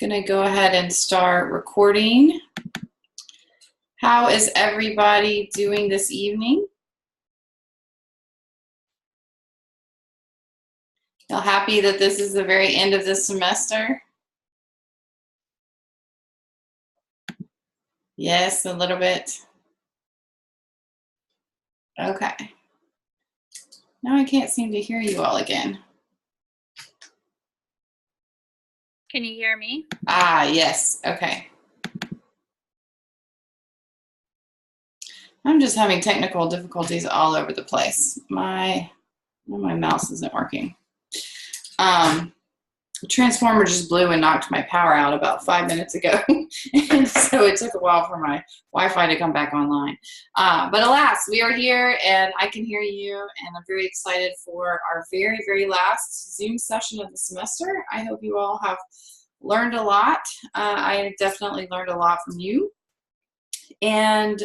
Gonna go ahead and start recording. How is everybody doing this evening? Feel happy that this is the very end of the semester? Yes, a little bit. Okay. Now I can't seem to hear you all again. Can you hear me? Ah, yes. Okay. I'm just having technical difficulties all over the place. My mouse isn't working. The transformer just blew and knocked my power out about 5 minutes ago. And so it took a while for my Wi-Fi to come back online. But alas, we are here and I can hear you, and I'm very excited for our very, very last Zoom session of the semester. I hope you all have learned a lot. I definitely learned a lot from you. And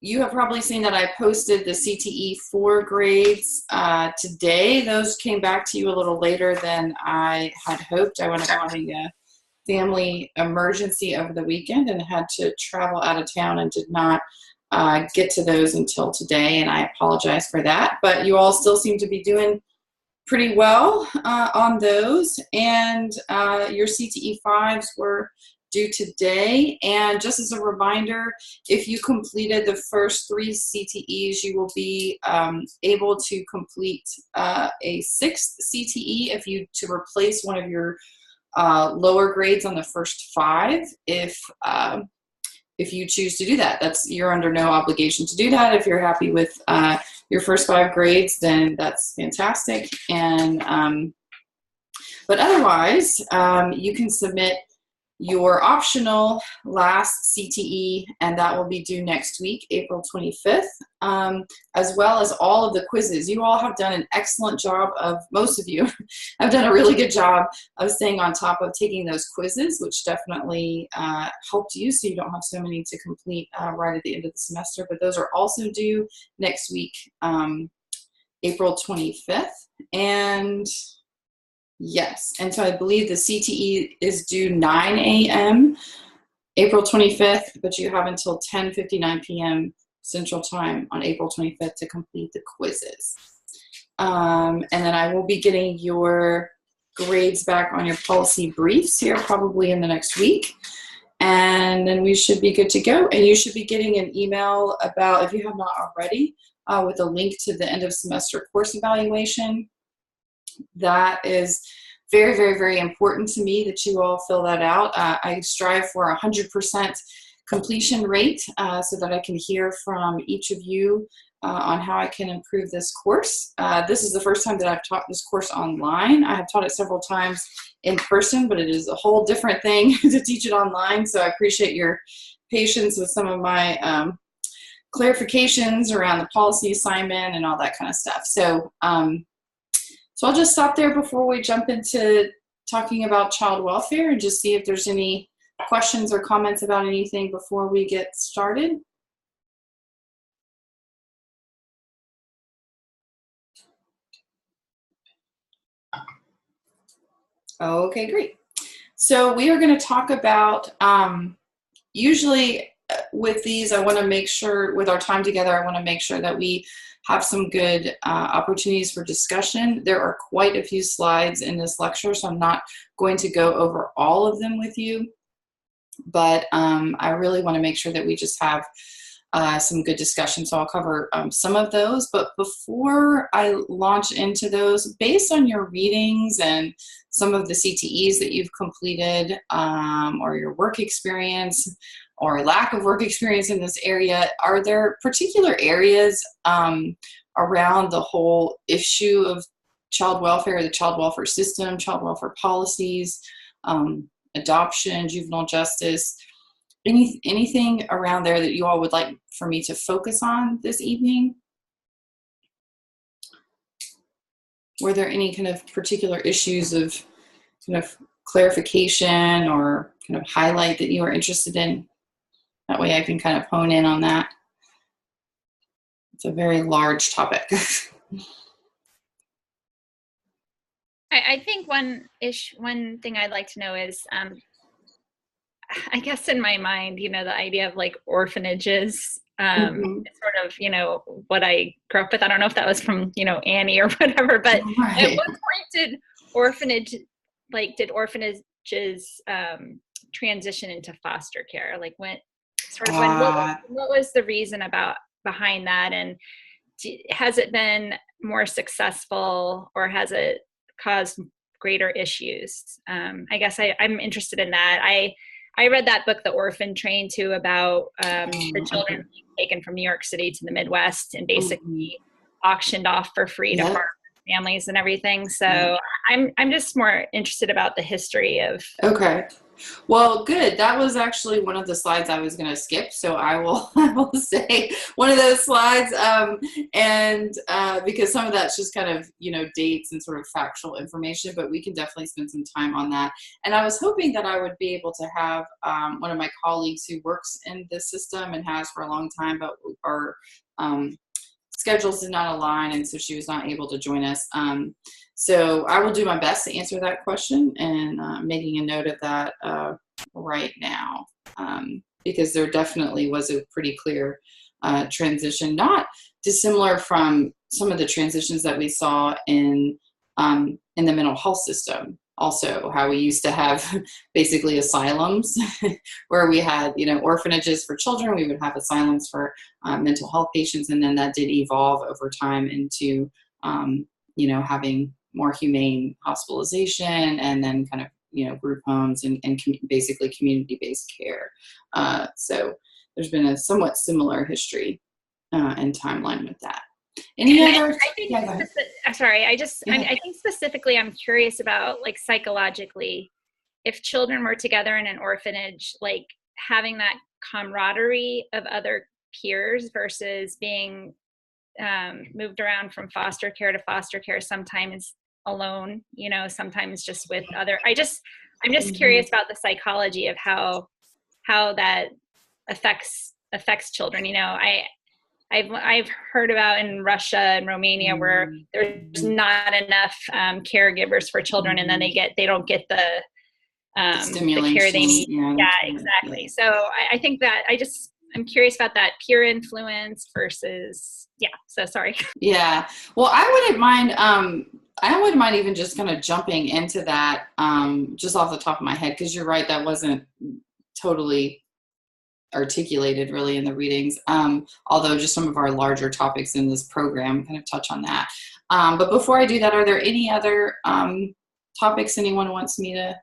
you have probably seen that I posted the CTE 4 grades today. Those came back to you a little later than I had hoped. I went having a family emergency over the weekend and had to travel out of town and did not get to those until today, and I apologize for that. But you all still seem to be doing pretty well on those, and your CTE 5s were due today. And just as a reminder, if you completed the first 3 CTEs, you will be able to complete a 6th CTE to replace one of your lower grades on the first 5 if you choose to do that. You're under no obligation to do that. If you're happy with your first 5 grades, then that's fantastic. And but otherwise, you can submit your optional last CTE, and that will be due next week, April 25th, as well as all of the quizzes. You all have done an excellent job most of you have done a really good job of staying on top of taking those quizzes, which definitely helped you so you don't have so many to complete right at the end of the semester. But those are also due next week, April 25th. And yes, and so I believe the CTE is due 9 a.m. April 25th, but you have until 10:59 p.m. Central Time on April 25th to complete the quizzes. And then I will be getting your grades back on your policy briefs here probably in the next week. And then we should be good to go. And you should be getting an email about, if you have not already, with a link to the end of semester course evaluation. That is very, very, very important to me that you all fill that out. I strive for 100% completion rate so that I can hear from each of you on how I can improve this course. This is the first time that I've taught this course online. I have taught it several times in person, but it is a whole different thing to teach it online. So I appreciate your patience with some of my clarifications around the policy assignment and all that kind of stuff. So I'll just stop there before we jump into talking about child welfare and just see if there's any questions or comments about anything before we get started. Okay, great. So we are going to talk about, usually with these, I want to make sure, with our time together, I want to make sure that we have some good opportunities for discussion. There are quite a few slides in this lecture, so I'm not going to go over all of them with you, but I really want to make sure that we just have some good discussion, so I'll cover some of those. But before I launch into those, based on your readings and some of the CTEs that you've completed, or your work experience or lack of work experience in this area, are there particular areas around the whole issue of child welfare, the child welfare system, child welfare policies, adoption, juvenile justice, anything around there that you all would like for me to focus on this evening? Were there any kind of particular issues of kind of clarification or kind of highlight that you are interested in? That way I can kind of hone in on that. It's a very large topic. I think one thing I'd like to know is, I guess in my mind, the idea of like orphanages, Mhm. is sort of, what I grew up with. I don't know if that was from, Annie or whatever, but at Right. what point did orphanages transition into foster care? Like Uh, what was the reason behind that? And has it been more successful, or has it caused greater issues? I guess I'm interested in that. I read that book, The Orphan Train, too, about the children okay. being taken from New York City to the Midwest and Mhm. basically auctioned off for free to Yep. farm families and everything. Yep. So I'm just more interested about the history of. Okay. Well, good. That was actually one of the slides I was going to skip, so I will I will say one of those slides, and because some of that's just kind of dates and sort of factual information, but we can definitely spend some time on that. And I was hoping that I would be able to have one of my colleagues who works in this system and has for a long time, but our um, schedules did not align, and so she was not able to join us. So I will do my best to answer that question, and making a note of that right now, because there definitely was a pretty clear transition, not dissimilar from some of the transitions that we saw in the mental health system. Also, how we used to have basically asylums where we had, orphanages for children, we would have asylums for mental health patients, and then that did evolve over time into, having more humane hospitalization, and then kind of, group homes and basically community-based care. So there's been a somewhat similar history and timeline with that. Any And other? I think, Yeah, go ahead. sorry, Yeah. I think specifically I'm curious about, like, psychologically, if children were together in an orphanage, like having that camaraderie of other peers versus being moved around from foster care to foster care, sometimes alone, sometimes just with other. I'm just Mhm. curious about the psychology of how that affects children. I've heard about in Russia and Romania where Mhm. there's not enough caregivers for children, and then Mhm. they don't get The the care they stimulation, need. yeah, Yeah, the care, yeah. exactly. So I think that I'm curious about that peer influence versus, yeah. So sorry. Yeah. Well, I wouldn't mind even just kind of jumping into that, just off the top of my head, because you're right, that wasn't totally articulated really in the readings. Although just some of our larger topics in this program kind of touch on that. But before I do that, are there any other topics anyone wants me to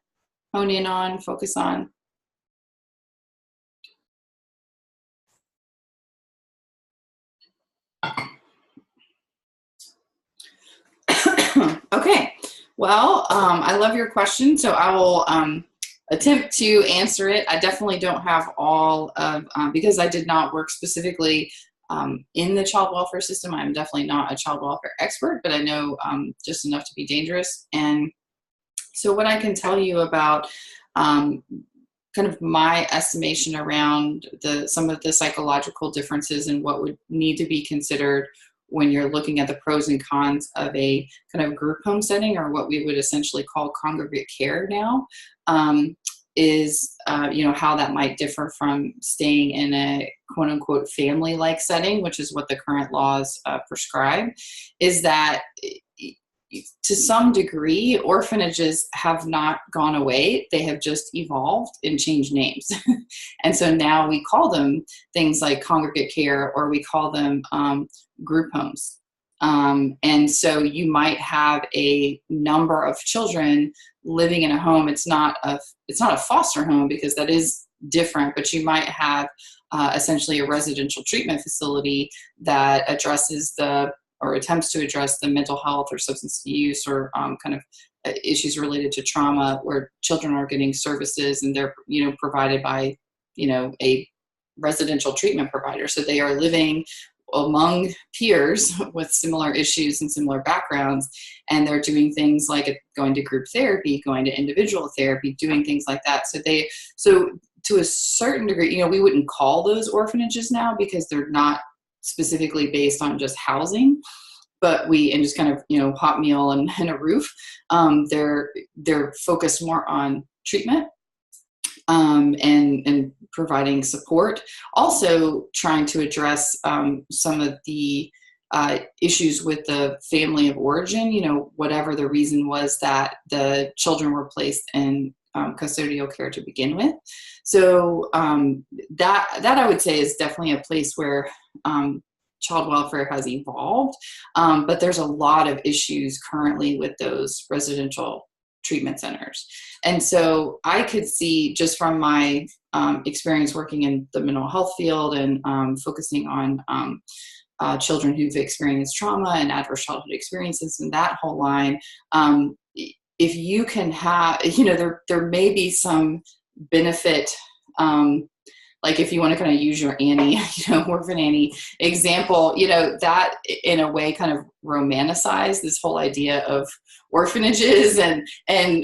hone in on, focus on? Okay. Well, I love your question, so I will attempt to answer it. I definitely don't have all of, because I did not work specifically in the child welfare system. I'm definitely not a child welfare expert, but I know just enough to be dangerous. And so, what I can tell you about um, kind of my estimation around some of the psychological differences and what would need to be considered when you're looking at the pros and cons of a kind of group home setting, or what we would essentially call congregate care now, is how that might differ from staying in a quote unquote family like setting, which is what the current laws prescribe. Is that to some degree, orphanages have not gone away. They have just evolved and changed names. And so now we call them things like congregate care, or we call them group homes. And so you might have a number of children living in a home. It's not a foster home, because that is different, but you might have essentially a residential treatment facility that addresses or attempts to address the mental health or substance use, or kind of issues related to trauma, where children are getting services and they're provided by a residential treatment provider. So they are living among peers with similar issues and similar backgrounds, and they're doing things like going to group therapy, going to individual therapy, doing things like that. So to a certain degree, we wouldn't call those orphanages now, because they're not specifically based on just housing. and just kind of, hot meal and a roof. They're focused more on treatment, and providing support. Also trying to address some of the issues with the family of origin, whatever the reason was that the children were placed in custodial care to begin with. So that I would say is definitely a place where child welfare has evolved, but there's a lot of issues currently with those residential treatment centers. And so I could see, just from my experience working in the mental health field and focusing on children who've experienced trauma and adverse childhood experiences and that whole line, if you can have, there may be some benefit, like if you want to kind of use your Annie, orphan Annie example, that in a way kind of romanticize this whole idea of orphanages. And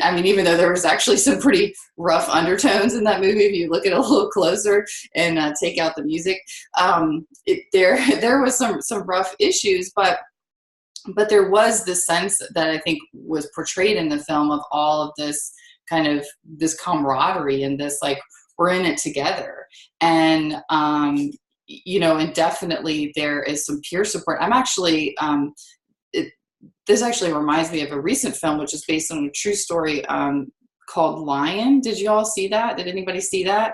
I mean, even though there was actually some pretty rough undertones in that movie, if you look at it a little closer and take out the music, there was some rough issues, but there was this sense that I think was portrayed in the film of all of this kind of this camaraderie and this, like, we're in it together. And, and definitely there is some peer support. I'm actually, this actually reminds me of a recent film, which is based on a true story called Lion. Did you all see that? Did anybody see that?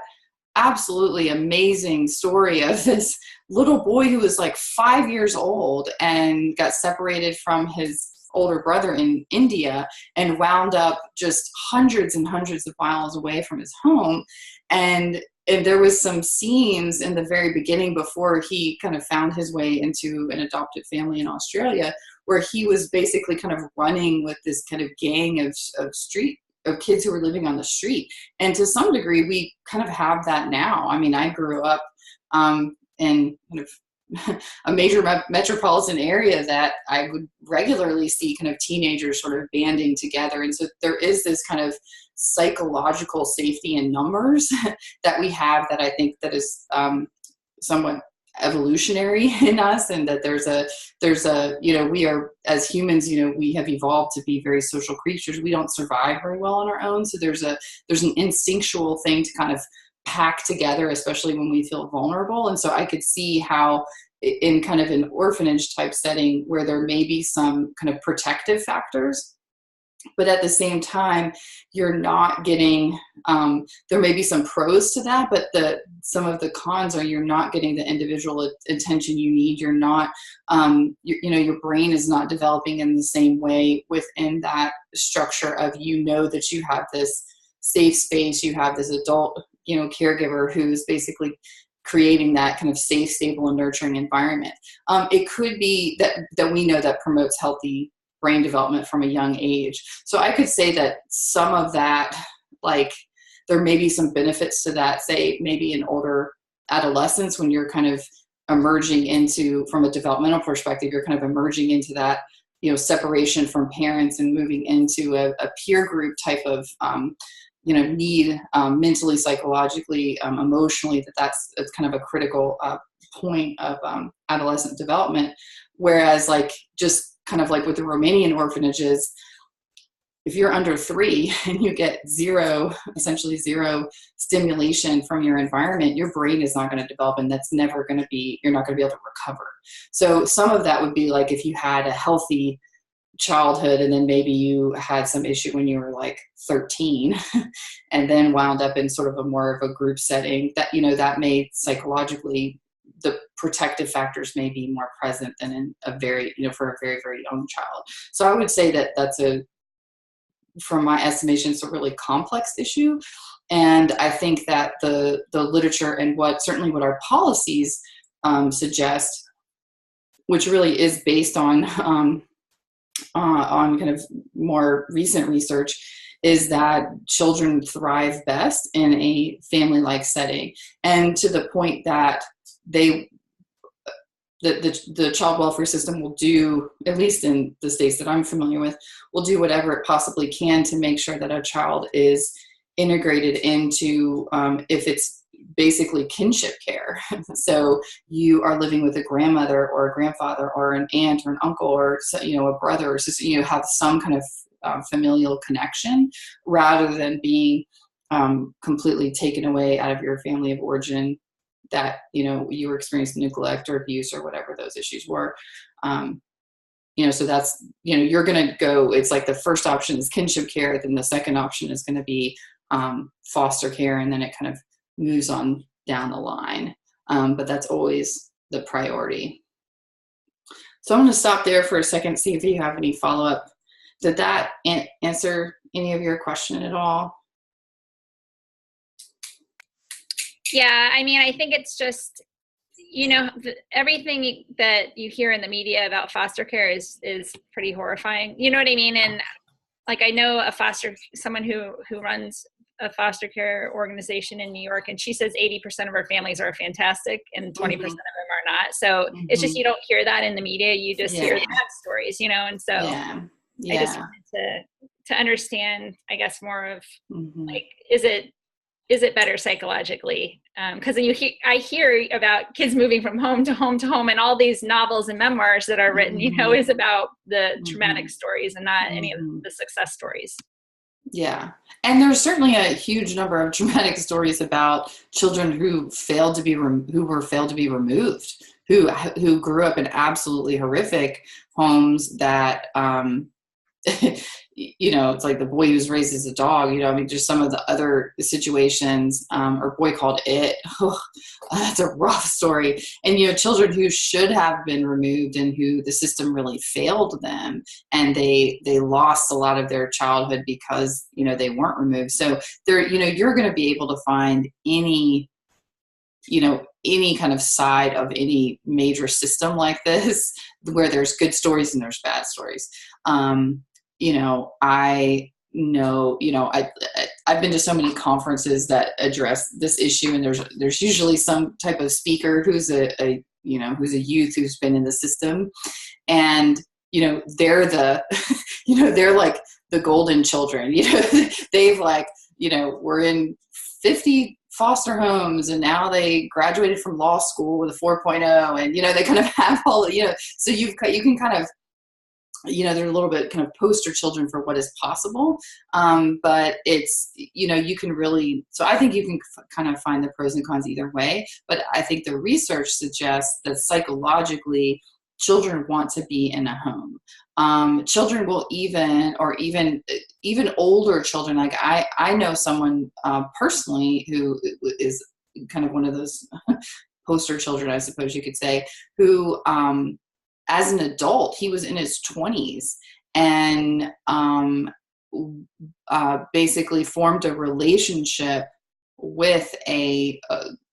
Absolutely amazing story of this little boy who was like 5 years old and got separated from his older brother in India and wound up just hundreds and hundreds of miles away from his home. And there was some scenes in the very beginning before he kind of found his way into an adopted family in Australia, where he was basically kind of running with this kind of gang of kids who were living on the street. And to some degree, we kind of have that now. I mean, I grew up in kind of a major metropolitan area that I would regularly see kind of teenagers sort of banding together. And so there is this kind of psychological safety in numbers that we have, that I think that is somewhat evolutionary in us, and that there's a we are, as humans, we have evolved to be very social creatures. We don't survive very well on our own. So there's an instinctual thing to kind of pack together, especially when we feel vulnerable. And so I could see how in kind of an orphanage type setting where there may be some kind of protective factors, but at the same time, you're not getting, there may be some pros to that, but some of the cons are you're not getting the individual attention you need. You're not, your brain is not developing in the same way within that structure of, that you have this safe space, you have this adult, caregiver who's basically creating that kind of safe, stable, and nurturing environment. It could be that we know that promotes healthy brain development from a young age. So I could say that some of that, like, there may be some benefits to that, say maybe in older adolescence, when you're kind of emerging into, from a developmental perspective, you're kind of emerging into that, separation from parents and moving into a peer group type of, need, mentally, psychologically, emotionally, that's kind of a critical point of adolescent development. Whereas, like, just kind of like with the Romanian orphanages, if you're under 3 and you get essentially zero stimulation from your environment, your brain is not going to develop, and that's never going to be, you're not going to be able to recover. So some of that would be like if you had a healthy childhood and then maybe you had some issue when you were like 13 and then wound up in sort of a more of a group setting, that, that may psychologically, the protective factors may be more present than in a very, for a very, very young child. So I would say that that's from my estimation, it's a really complex issue. And I think that the literature and certainly what our policies suggest, which really is based on kind of more recent research, is that children thrive best in a family-like setting. And to the point that the child welfare system will do, at least in the states that I'm familiar with, will do whatever it possibly can to make sure that a child is integrated into, if it's basically kinship care. So you are living with a grandmother or a grandfather or an aunt or an uncle or, a brother or sister, have some kind of familial connection, rather than being completely taken away out of your family of origin, that, you were experiencing neglect or abuse or whatever those issues were. So that's, you're going to go, it's like the first option is kinship care. Then the second option is going to be foster care. And then it kind of moves on down the line. But that's always the priority. So I'm going to stop there for a second, see if you have any follow-up. Did that answer any of your question at all? Yeah, I mean, I think it's just, everything that you hear in the media about foster care is pretty horrifying. You know what I mean? And like, I know someone who runs a foster care organization in New York, and she says 80% of her families are fantastic and 20% of them are not. So it's just, you don't hear that in the media. You just hear the bad stories, and so I just wanted to understand, I guess, more of like, is it better psychologically? Because I hear about kids moving from home to home to home, and all these novels and memoirs that are written, is about the traumatic stories and not any of the success stories. Yeah. And there's certainly a huge number of traumatic stories about children who were failed to be removed, who grew up in absolutely horrific homes that, it's like the boy who's raised as a dog, just some of the other situations, or Boy Called It. Oh, that's a rough story. And, children who should have been removed and who the system really failed them, and they lost a lot of their childhood because, they weren't removed. So there, you're going to be able to find any kind of side of any major system like this, where there's good stories and there's bad stories. I've been to so many conferences that address this issue, and there's usually some type of speaker who's a youth who's been in the system, and they're they're like the golden children. They've we're in 50 foster homes, and now they graduated from law school with a 4.0, and they kind of have all, so you can kind of, they're a little bit kind of poster children for what is possible. But it's, you can really, so I think you can kind of find the pros and cons either way. But I think the research suggests that psychologically, children want to be in a home. Children will even older children. Like I know someone personally who is kind of one of those poster children, I suppose you could say, who, as an adult, he was in his 20s and basically formed a relationship with a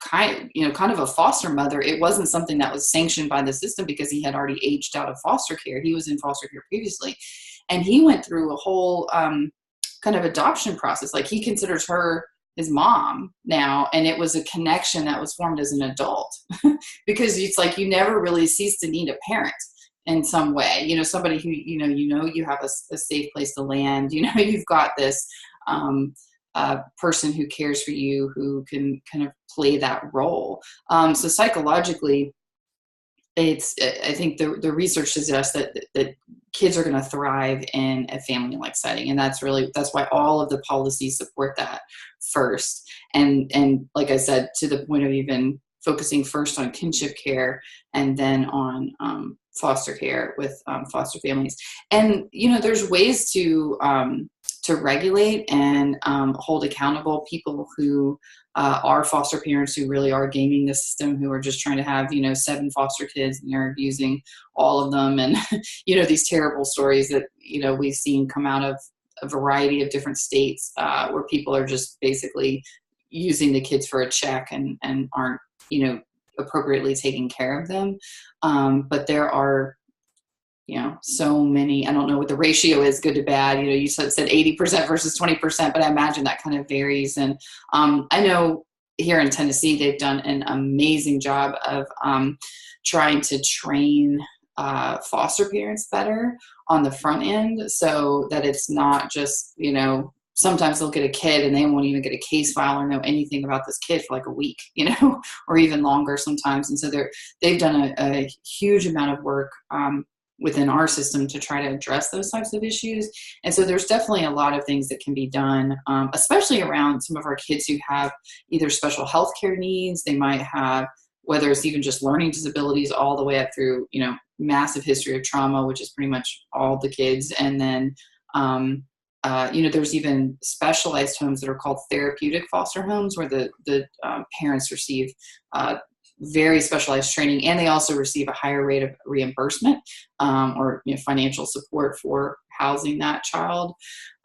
kind of a foster mother. It wasn't something that was sanctioned by the system because he had already aged out of foster care. He was in foster care previously, and he went through a whole kind of adoption process. Like, he considers her his mom now, and it was a connection that was formed as an adult because it's like you never really cease to need a parent in some way, somebody who you have a safe place to land, you've got this person who cares for you, who can kind of play that role. So psychologically, I think the research suggests that kids are going to thrive in a family-like setting. And that's why all of the policies support that first. And like I said, to the point of even focusing first on kinship care and then on foster care with foster families. And, there's ways to regulate and hold accountable people who are foster parents who really are gaming the system, who are just trying to have, 7 foster kids and they're abusing all of them. And, these terrible stories that, we've seen come out of a variety of different states where people are just basically using the kids for a check and aren't, appropriately taking care of them. But there are, so many, I don't know what the ratio is, good to bad, you said 80% versus 20%, but I imagine that kind of varies. And I know here in Tennessee, they've done an amazing job of trying to train foster parents better on the front end, so that it's not just, sometimes they'll get a kid and they won't even get a case file or know anything about this kid for like a week, you know, or even longer sometimes. And so they've done a huge amount of work within our system to try to address those types of issues. And so there's definitely a lot of things that can be done, especially around some of our kids who have either special health care needs. They might have, whether it's even just learning disabilities, all the way up through, you know, massive history of trauma, which is pretty much all the kids. And then, you know, there's even specialized homes that are called therapeutic foster homes, where the parents receive very specialized training, and they also receive a higher rate of reimbursement or, you know, financial support for housing that child.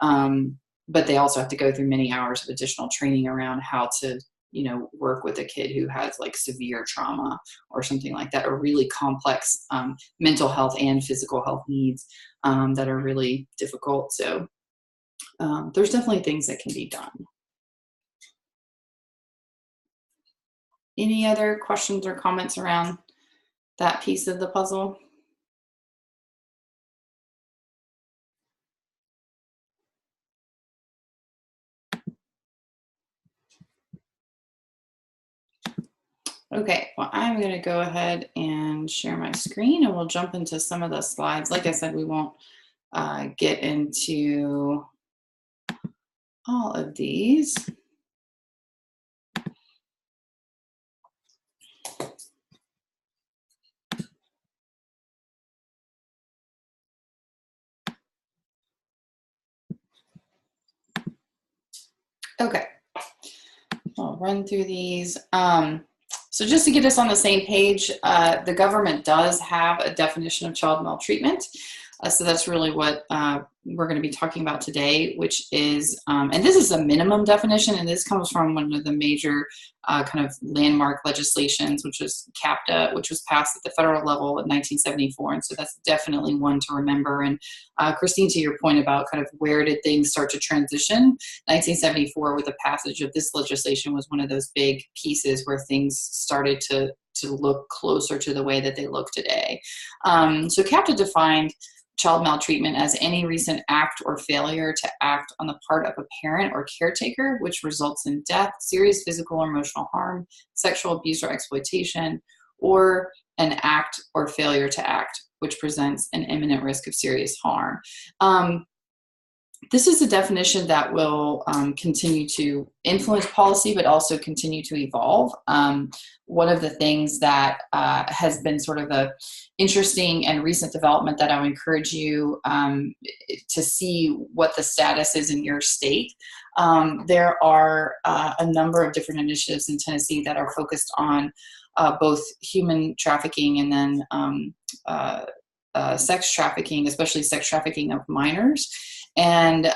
But they also have to go through many hours of additional training around how to, you know, work with a kid who has like severe trauma or something like that, or really complex mental health and physical health needs that are really difficult. So there's definitely things that can be done. Any other questions or comments around that piece of the puzzle? Okay, well, I'm going to go ahead and share my screen and we'll jump into some of the slides. Like I said, we won't get into all of these. Okay, I'll run through these. So just to get us on the same page, the government does have a definition of child maltreatment. So that's really what we're going to be talking about today, which is, and this is a minimum definition, and this comes from one of the major kind of landmark legislations, which is CAPTA, which was passed at the federal level in 1974. And so that's definitely one to remember. And Christine, to your point about kind of where did things start to transition, 1974 with the passage of this legislation was one of those big pieces where things started to look closer to the way that they look today. So CAPTA defined child maltreatment as any recent act or failure to act on the part of a parent or caretaker which results in death, serious physical or emotional harm, sexual abuse or exploitation, or an act or failure to act which presents an imminent risk of serious harm. This is a definition that will continue to influence policy, but also continue to evolve. One of the things that has been sort of a interesting and recent development that I would encourage you to see what the status is in your state. There are a number of different initiatives in Tennessee that are focused on both human trafficking and then sex trafficking, especially sex trafficking of minors. And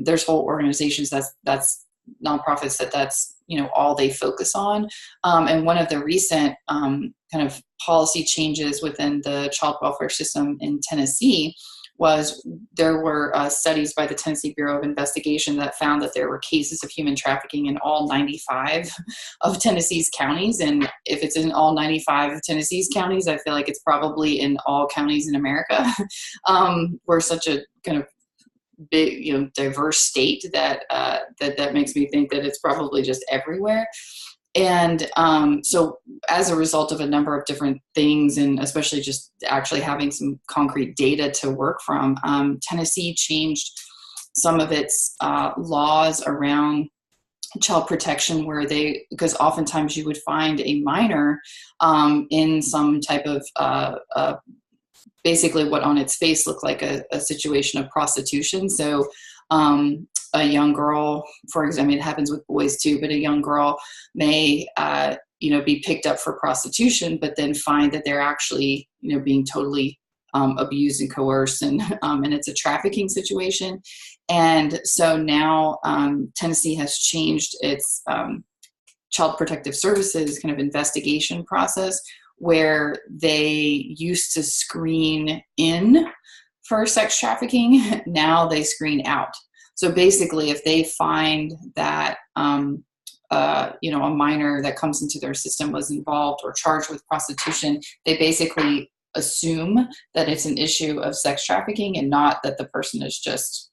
there's whole organizations that's nonprofits that's you know all they focus on. And one of the recent kind of policy changes within the child welfare system in Tennessee was there were studies by the Tennessee Bureau of Investigation that found that there were cases of human trafficking in all 95 of Tennessee's counties. And if it's in all 95 of Tennessee's counties, I feel like it's probably in all counties in America. We're such a kind of big, you know, diverse state that that makes me think that it's probably just everywhere. And so as a result of a number of different things, and especially just actually having some concrete data to work from, Tennessee changed some of its laws around child protection where because oftentimes you would find a minor in some type of basically what on its face looked like a situation of prostitution. So a young girl, for example, it happens with boys too, but a young girl may, be picked up for prostitution, but then find that they're actually, being totally abused and coerced, and it's a trafficking situation. And so now Tennessee has changed its child protective services kind of investigation process, where they used to screen in for sex trafficking. Now they screen out. So basically, if they find that, a minor that comes into their system was involved or charged with prostitution, they basically assume that it's an issue of sex trafficking and not that the person is just,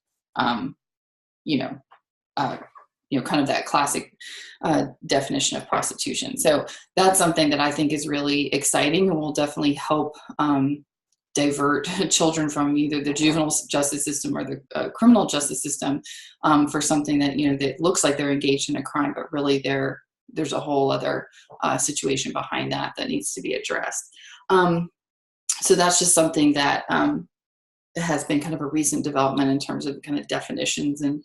kind of that classic definition of prostitution. So that's something that I think is really exciting and will definitely help divert children from either the juvenile justice system or the criminal justice system for something that, that looks like they're engaged in a crime, but really there's a whole other situation behind that needs to be addressed. So that's just something that has been kind of a recent development in terms of kind of definitions and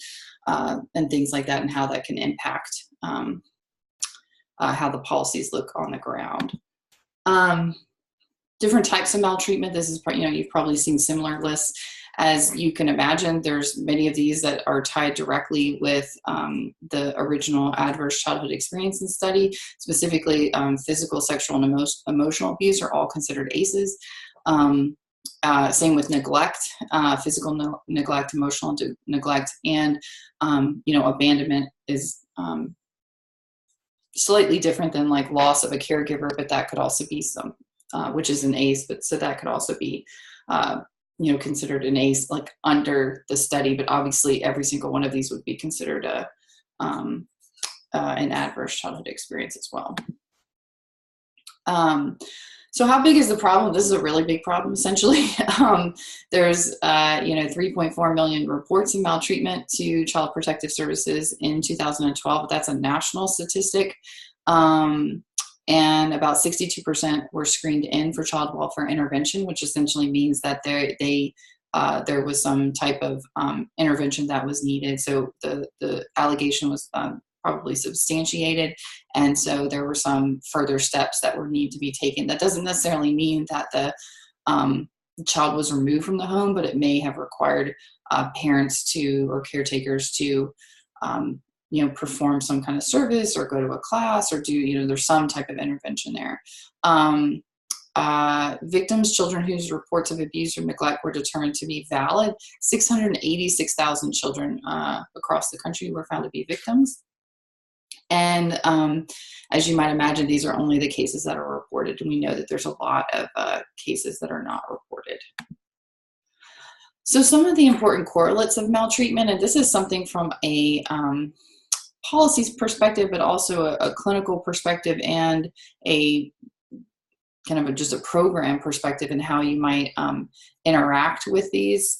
things like that, and how that can impact how the policies look on the ground. Different types of maltreatment. This is, you've probably seen similar lists. As you can imagine, there's many of these that are tied directly with the original adverse childhood experience and study. Specifically, physical, sexual, and emotional abuse are all considered ACEs. Same with neglect, physical neglect, emotional neglect, and abandonment is slightly different than like loss of a caregiver, but that could also be some, which is an ACE, but so that could also be considered an ACE like under the study, but obviously every single one of these would be considered an adverse childhood experience as well. So how big is the problem? This is a really big problem, essentially. There's 3.4 million reports of maltreatment to Child Protective Services in 2012, but that's a national statistic. And about 62% were screened in for child welfare intervention, which essentially means that there was some type of intervention that was needed. So the allegation was probably substantiated, and so there were some further steps that were need to be taken. That doesn't necessarily mean that the child was removed from the home, but it may have required parents or caretakers to perform some kind of service or go to a class or do, there's some type of intervention there. Victims, children whose reports of abuse or neglect were determined to be valid, 686,000 children across the country were found to be victims. And as you might imagine, these are only the cases that are reported, and we know that there's a lot of cases that are not reported. So some of the important correlates of maltreatment, and this is something from a policies perspective, but also a clinical perspective and a kind of just a program perspective, and how you might interact with these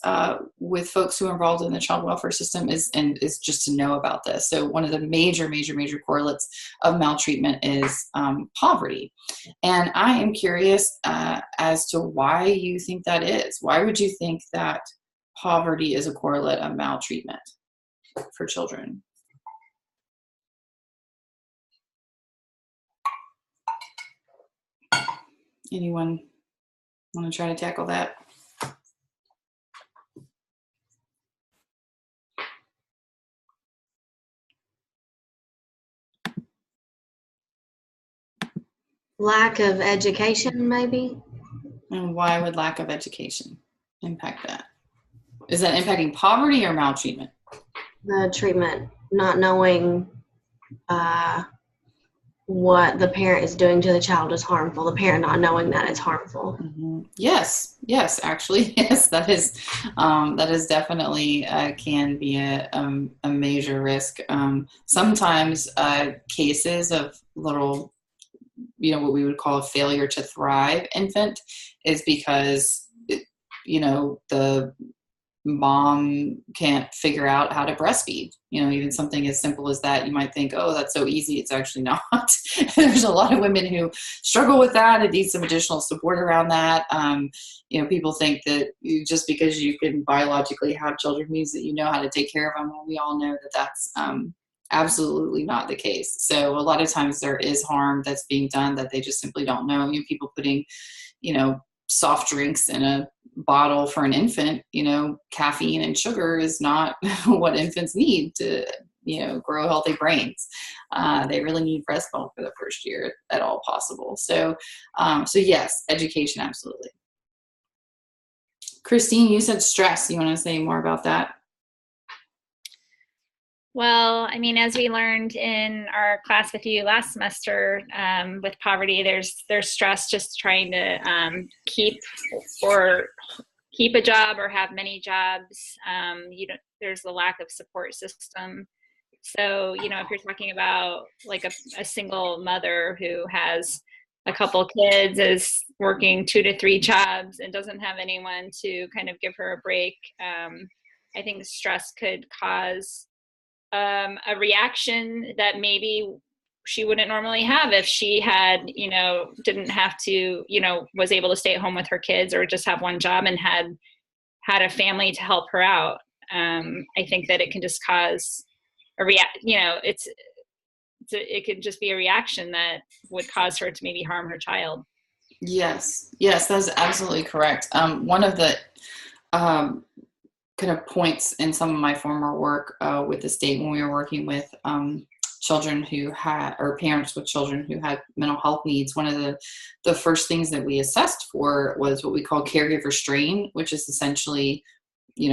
with folks who are involved in the child welfare system is just to know about this. So one of the major correlates of maltreatment is poverty, and I am curious as to why you think that is. Why would you think that poverty is a correlate of maltreatment for children? Anyone want to try to tackle that? Lack of education, maybe. And why would lack of education impact that? Is that impacting poverty or maltreatment? The treatment, not knowing what the parent is doing to the child is harmful. The parent not knowing that it's harmful. Mm-hmm. Yes, actually, yes, that is definitely can be a major risk. Sometimes cases of little, what we would call a failure to thrive infant is because, the mom can't figure out how to breastfeed. Even something as simple as that, you might think, oh, that's so easy. It's actually not. There's a lot of women who struggle with that and need some additional support around that. People think that just because you can biologically have children means that you know how to take care of them. Well, we all know that that's absolutely not the case. So a lot of times there is harm that's being done that they just simply don't know. People putting, soft drinks in a bottle for an infant, caffeine and sugar is not what infants need to, grow healthy brains. They really need breast milk for the first year if at all possible. So yes, education, absolutely. Christine, you said stress. You want to say more about that? Well, I mean, as we learned in our class with you last semester, with poverty, there's stress just trying to keep a job or have many jobs. There's a lack of support system So, if you're talking about like a single mother who has a couple kids, is working 2 to 3 jobs and doesn't have anyone to kind of give her a break, I think stress could cause a reaction that maybe she wouldn't normally have if she had, didn't have to, was able to stay at home with her kids or just have one job and had a family to help her out. I think that it can just cause it could just be a reaction that would cause her to maybe harm her child. Yes, that's absolutely correct. One of the kind of points in some of my former work with the state when we were working with children who had, or parents with children who had mental health needs, one of the first things that we assessed for was what we call caregiver strain, which is essentially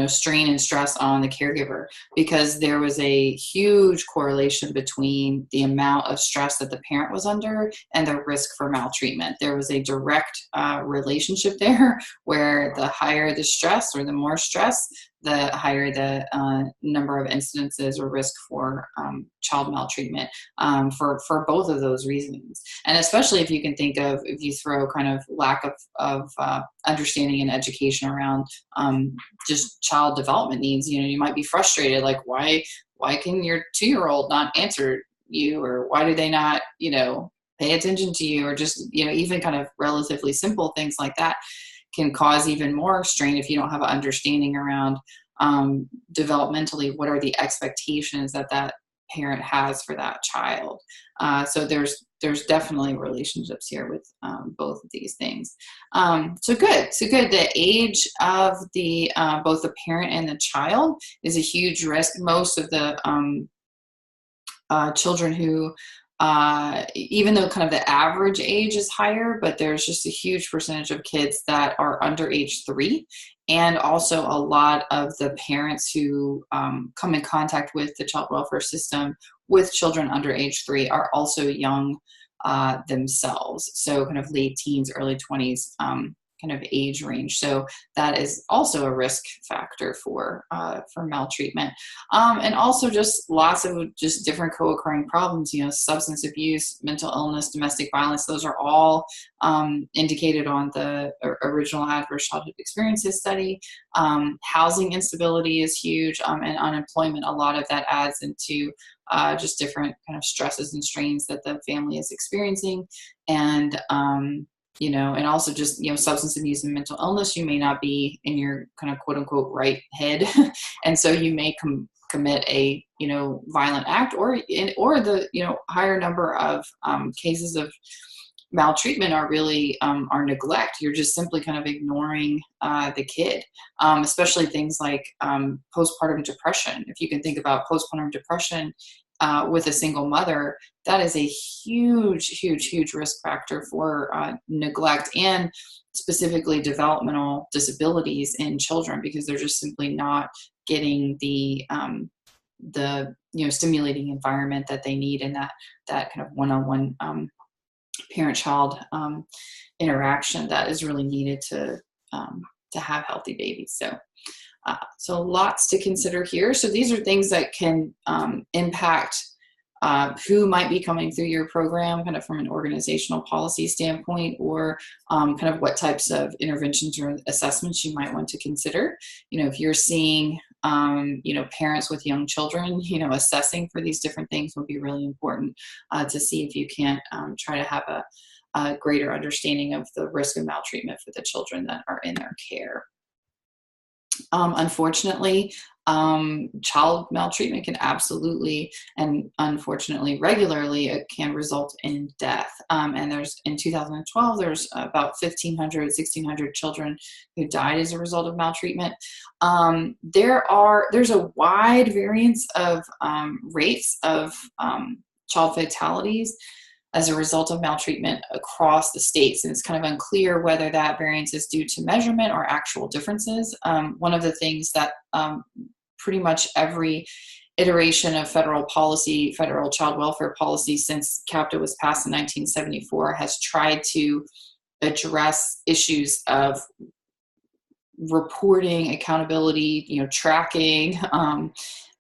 strain and stress on the caregiver, because there was a huge correlation between the amount of stress that the parent was under and the risk for maltreatment. There was a direct relationship there where the higher the stress or the more stress, the higher the number of incidences or risk for child maltreatment for both of those reasons. And especially if you can think of, if you throw kind of lack of understanding and education around just child development needs, you might be frustrated, like why can your 2-year-old not answer you, or why do they not, pay attention to you, or just, even kind of relatively simple things like that can cause even more strain if you don't have an understanding around developmentally what are the expectations that parent has for that child. So there's definitely relationships here with both of these things. So good. The age of the both the parent and the child is a huge risk. Most of the children who even though kind of the average age is higher, but there's just a huge percentage of kids that are under age 3. And also a lot of the parents who come in contact with the child welfare system with children under age 3 are also young themselves. So kind of late teens, early 20s kind of age range. So that is also a risk factor for maltreatment. And also just lots of just different co-occurring problems, substance abuse, mental illness, domestic violence. Those are all indicated on the original Adverse Childhood Experiences study. Housing instability is huge, and unemployment. A lot of that adds into just different kind of stresses and strains that the family is experiencing. And and also just, substance abuse and mental illness, you may not be in your kind of quote unquote right head. And so you may commit a, violent act, or the, higher number of cases of maltreatment are really are neglect. You're just simply kind of ignoring the kid, especially things like postpartum depression. If you can think about postpartum depression with a single mother, that is a huge risk factor for neglect and specifically developmental disabilities in children, because they're just simply not getting the stimulating environment that they need, and that kind of one-on-one parent-child interaction that is really needed to have healthy babies. So lots to consider here. So these are things that can impact who might be coming through your program, kind of from an organizational policy standpoint, or kind of what types of interventions or assessments you might want to consider. If you're seeing, parents with young children, assessing for these different things will be really important to see if you can't try to have a greater understanding of the risk of maltreatment for the children that are in their care. Unfortunately, child maltreatment can absolutely, and unfortunately regularly, it can result in death. And in 2012, there's about 1,600 children who died as a result of maltreatment. There's a wide variance of rates of child fatalities as a result of maltreatment across the states. And it's kind of unclear whether that variance is due to measurement or actual differences. One of the things that pretty much every iteration of federal policy, federal child welfare policy since CAPTA was passed in 1974 has tried to address issues of reporting, accountability, tracking,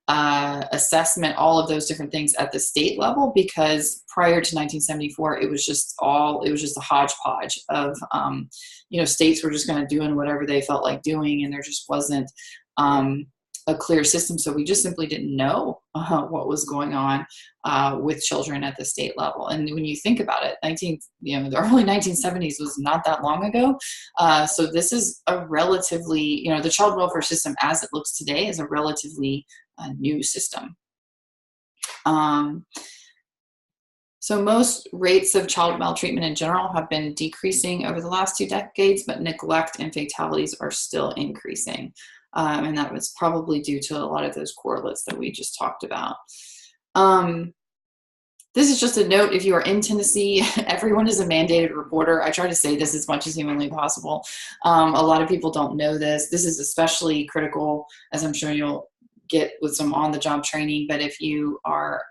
assessment, all of those different things at the state level, because prior to 1974, it was just a hodgepodge of, states were just kind of doing whatever they felt like doing, and there just wasn't a clear system. So we just simply didn't know what was going on with children at the state level. And when you think about it, the early 1970s was not that long ago. So this is a relatively, the child welfare system as it looks today is a relatively new system. So most rates of child maltreatment in general have been decreasing over the last 2 decades, but neglect and fatalities are still increasing. And that was probably due to a lot of those correlates that we just talked about. This is just a note. If you are in Tennessee, everyone is a mandated reporter. I try to say this as much as humanly possible. A lot of people don't know this. This is especially critical, as I'm sure you'll get with some on-the-job training. But if you are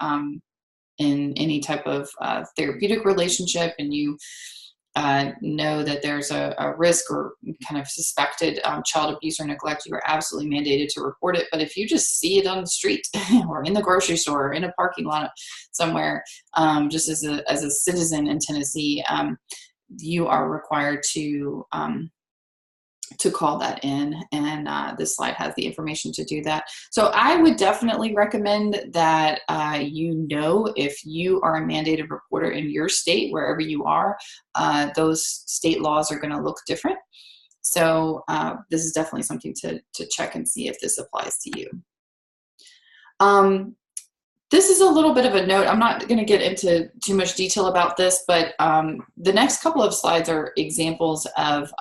in any type of therapeutic relationship and you know that there's a risk or kind of suspected child abuse or neglect, you are absolutely mandated to report it. But if you just see it on the street or in the grocery store or in a parking lot somewhere, just as a citizen in Tennessee, you are required to call that in, and this slide has the information to do that. So I would definitely recommend that if you are a mandated reporter in your state, wherever you are, those state laws are going to look different. So this is definitely something to check and see if this applies to you. This is a little bit of a note. I'm not going to get into too much detail about this, but the next couple of slides are examples of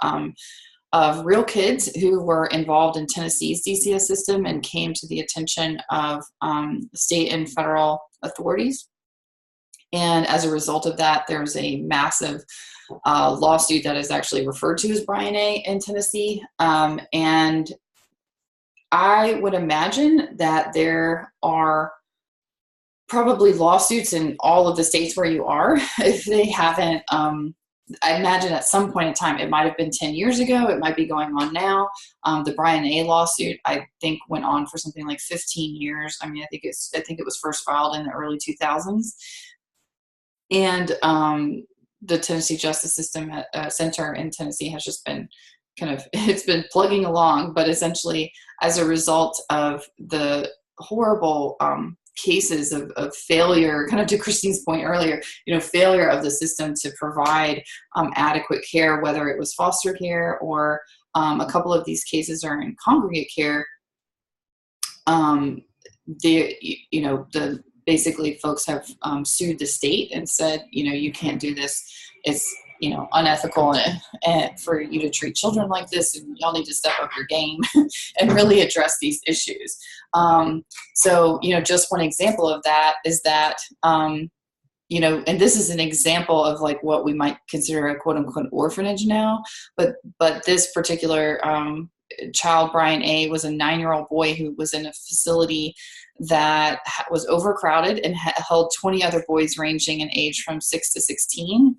real kids who were involved in Tennessee's DCS system and came to the attention of state and federal authorities. And as a result of that, there's a massive lawsuit that is actually referred to as Brian A. in Tennessee. And I would imagine that there are probably lawsuits in all of the states where you are. If they haven't, I imagine at some point in time, it might have been 10 years ago, it might be going on now. The Brian A. lawsuit, I think, went on for something like 15 years. I mean, I think it was first filed in the early 2000s. And the Tennessee Justice System Center in Tennessee has just been it's been plugging along, but essentially as a result of the horrible cases of failure, kind of to Christine's point earlier, failure of the system to provide adequate care, whether it was foster care or a couple of these cases are in congregate care. Basically folks have sued the state and said, you can't do this. It's unethical and for you to treat children like this, and y'all need to step up your game and really address these issues. So, just one example of that is that, and this is an example of like what we might consider a quote unquote orphanage now, but this particular child, Brian A., was a 9-year-old boy who was in a facility that was overcrowded and held 20 other boys ranging in age from 6 to 16.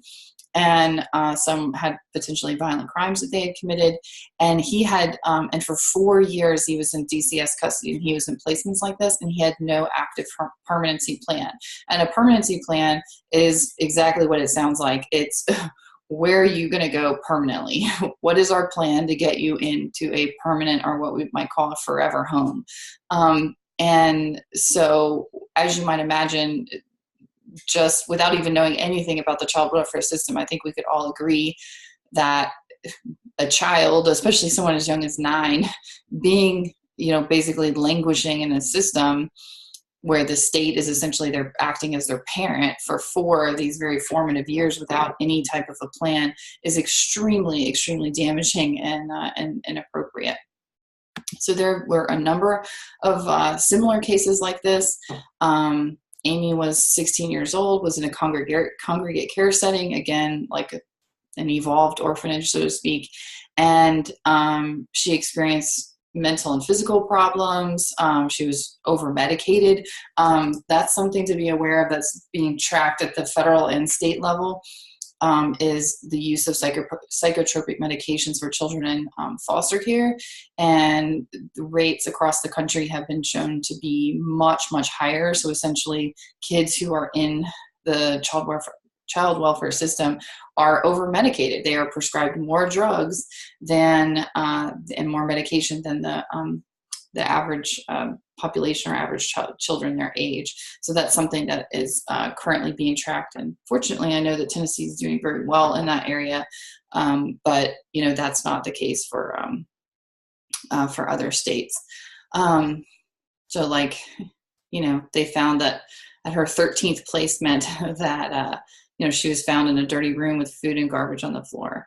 And some had potentially violent crimes that they had committed. And he had, and for 4 years, he was in DCS custody, and he was in placements like this, and he had no active permanency plan. And a permanency plan is exactly what it sounds like. It's where are you going to go permanently? What is our plan to get you into a permanent, or what we might call a forever home? And so, as you might imagine, just without even knowing anything about the child welfare system, I think we could all agree that a child, especially someone as young as 9, being, basically languishing in a system where the state is essentially they're acting as their parent for 4 of these very formative years without any type of a plan is extremely, extremely damaging and inappropriate. So there were a number of similar cases like this. Amy was 16 years old, was in a congregate care setting, again, like an evolved orphanage, so to speak. And she experienced mental and physical problems. She was over-medicated. That's something to be aware of that's being tracked at the federal and state level. is the use of psychotropic medications for children in foster care, and the rates across the country have been shown to be much, much higher. So essentially, kids who are in the child welfare system are over medicated. They are prescribed more drugs than and more medication than the average population or average children their age. So that's something that is currently being tracked. And fortunately, I know that Tennessee is doing very well in that area, but that's not the case for other states. So like, they found that at her 13th placement that she was found in a dirty room with food and garbage on the floor.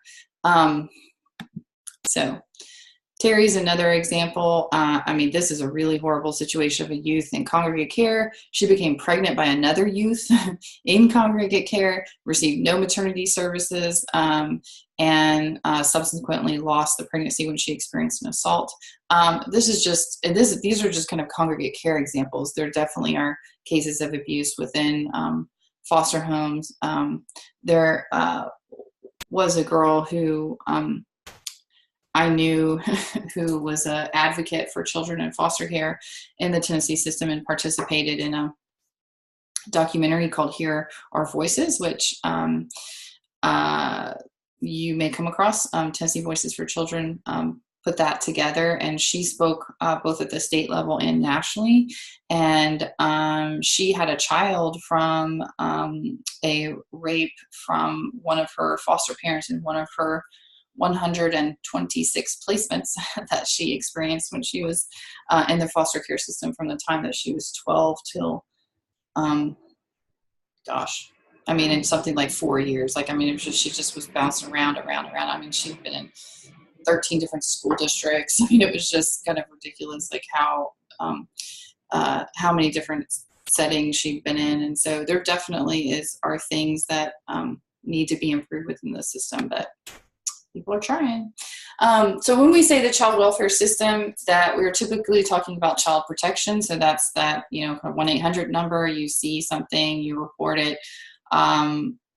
So Terry's another example. This is a really horrible situation of a youth in congregate care. She became pregnant by another youth in congregate care, received no maternity services, and subsequently lost the pregnancy when she experienced an assault. These are just kind of congregate care examples. There definitely are cases of abuse within foster homes. There was a girl who I knew who was an advocate for children in foster care in the Tennessee system and participated in a documentary called Hear Our Voices, which you may come across. Tennessee Voices for Children put that together, and she spoke both at the state level and nationally. And she had a child from a rape from one of her foster parents in one of her 126 placements that she experienced when she was in the foster care system from the time that she was 12 till, in something like 4 years. She just was bouncing around. She'd been in 13 different school districts. It was just kind of ridiculous, like how many different settings she'd been in. And so there definitely are things that need to be improved within the system, but people are trying. So when we say the child welfare system, that we're typically talking about child protection. So that's that, 1-800 number, you see something, you report it,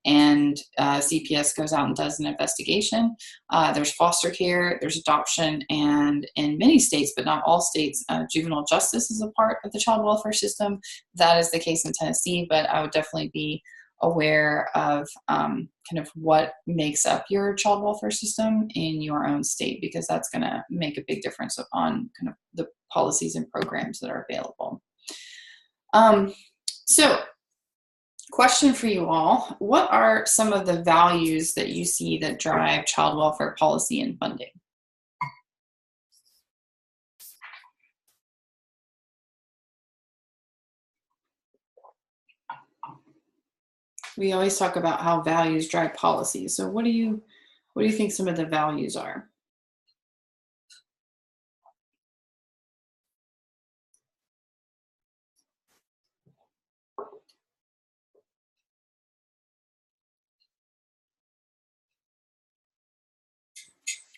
and CPS goes out and does an investigation. There's foster care, there's adoption, and in many states, but not all states, juvenile justice is a part of the child welfare system. That is the case in Tennessee, but I would definitely be aware of kind of what makes up your child welfare system in your own state, because that's going to make a big difference on kind of the policies and programs that are available. So question for you all: what are some of the values that you see that drive child welfare policy and funding? We always talk about how values drive policy. So what do you think some of the values are?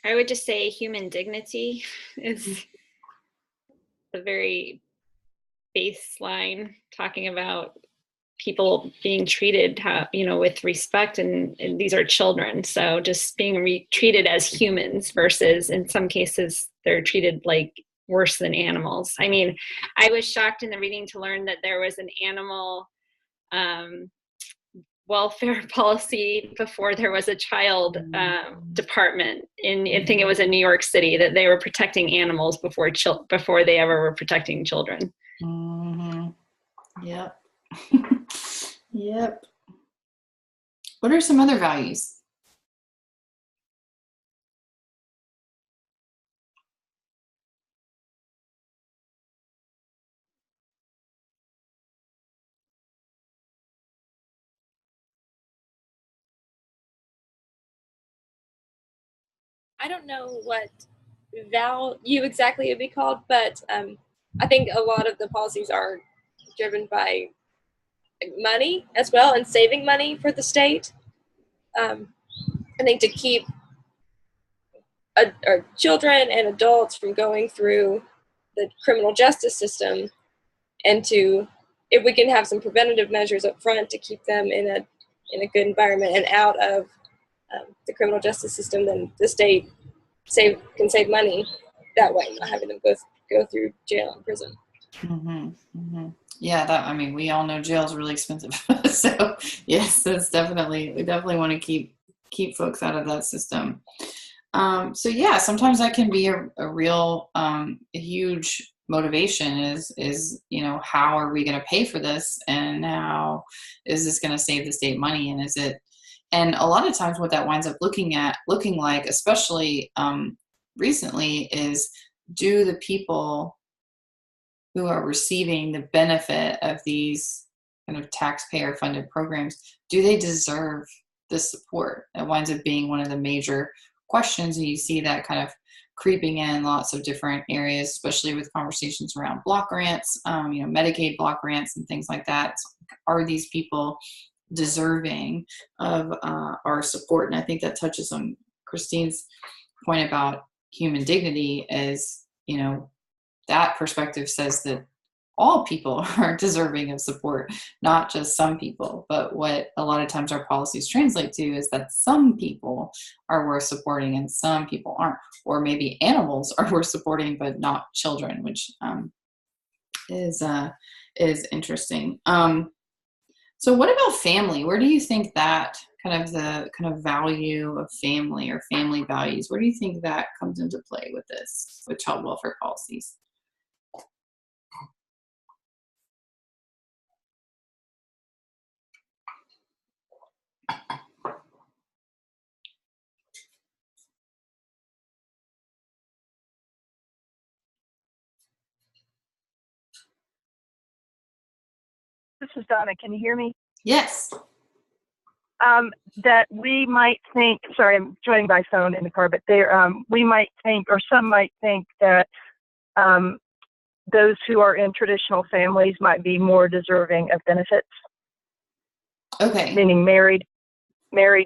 I would just say human dignity is a very baseline, talking about people being treated, with respect, and these are children. So just being treated as humans versus, in some cases, they're treated like worse than animals. I was shocked in the reading to learn that there was an animal welfare policy before there was a child department I think it was in New York City, that they were protecting animals before they ever were protecting children. Mm-hmm. Yep. Yep. What are some other values? I don't know what value exactly it would be called, but I think a lot of the policies are driven by money as well, and saving money for the state. I think to keep children and adults from going through the criminal justice system, and if we can have some preventative measures up front to keep them in in a good environment and out of the criminal justice system, then the state can save money that way, not having them go through jail and prison. Mm-hmm, mm-hmm. Yeah, I mean, we all know jail is really expensive. So yes, we definitely want to keep folks out of that system. So yeah, sometimes that can be a real, a huge motivation is, how are we going to pay for this? And how is this going to save the state money? And a lot of times what that winds up looking like, especially, recently, is, do the people who are receiving the benefit of these kind of taxpayer funded programs, do they deserve the support? It winds up being one of the major questions, and you see that kind of creeping in lots of different areas, especially with conversations around block grants, Medicaid block grants and things like that. Are these people deserving of our support? And I think that touches on Christine's point about human dignity, is, that perspective says that all people are deserving of support, not just some people. But what a lot of times our policies translate to is that some people are worth supporting and some people aren't, or maybe animals are worth supporting but not children, which is interesting. So what about family? Where do you think that the value of family, or family values, where do you think that comes into play with child welfare policies? This is Donna. Can you hear me? Yes. That we might think, sorry, I'm joining by phone in the car, but we might think, or some might think, that those who are in traditional families might be more deserving of benefits. Okay. Meaning married,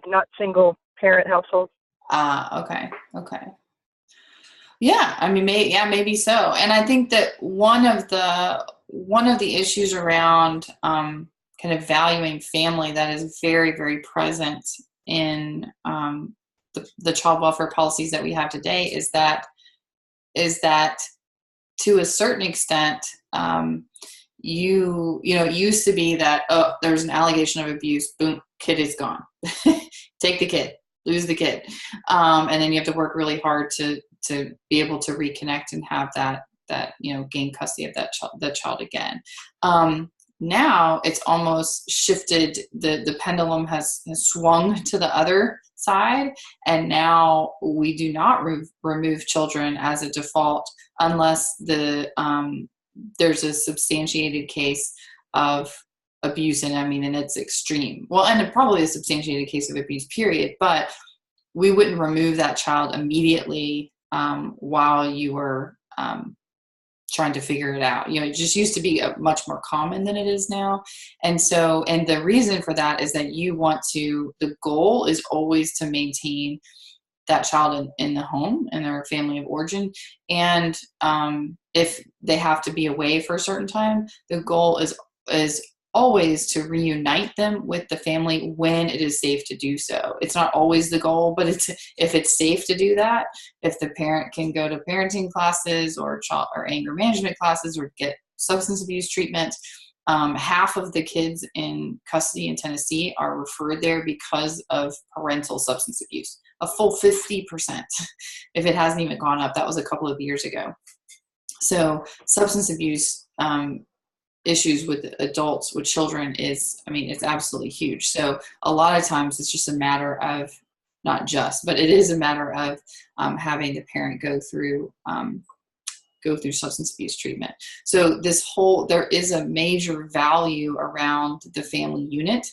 not single parent household. Okay. Yeah, I mean, maybe so. And I think that one of the issues around kind of valuing family that is very, very present in the child welfare policies that we have today is that to a certain extent, it used to be that, oh, there's an allegation of abuse, boom, kid is gone. Take the kid, lose the kid. And then you have to work really hard to be able to reconnect and have that gain custody of that child again. Now it's almost shifted, the pendulum has swung to the other side, and now we do not remove children as a default unless there's a substantiated case of abuse, and it's extreme. Well, and probably a substantiated case of abuse, period. But we wouldn't remove that child immediately while you were trying to figure it out. It just used to be much more common than it is now. And the reason for that is that the goal is always to maintain that child in the home, in their family of origin. And if they have to be away for a certain time, the goal is always to reunite them with the family when it is safe to do so. It's not always the goal, but if it's safe to do that, if the parent can go to parenting classes or anger management classes or get substance abuse treatment. Half of the kids in custody in Tennessee are referred there because of parental substance abuse. A full 50%, if it hasn't even gone up. That was a couple of years ago. So substance abuse issues with adults, with children it's absolutely huge. So a lot of times it's just a matter of, not just, but it is a matter of having the parent go through substance abuse treatment. So there is a major value around the family unit,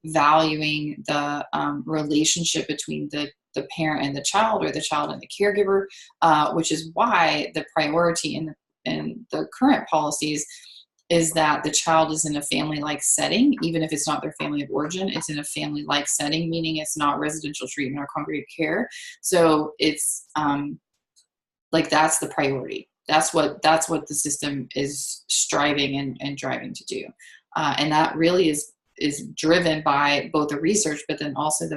valuing the relationship between the parent and the child, or the child and the caregiver, which is why the priority in the current policies is that the child is in a family-like setting. Even if it's not their family of origin, it's in a family-like setting, meaning it's not residential treatment or congregate care. So it's that's the priority. That's what the system is striving and driving to do. And that really is is driven by both the research, but then also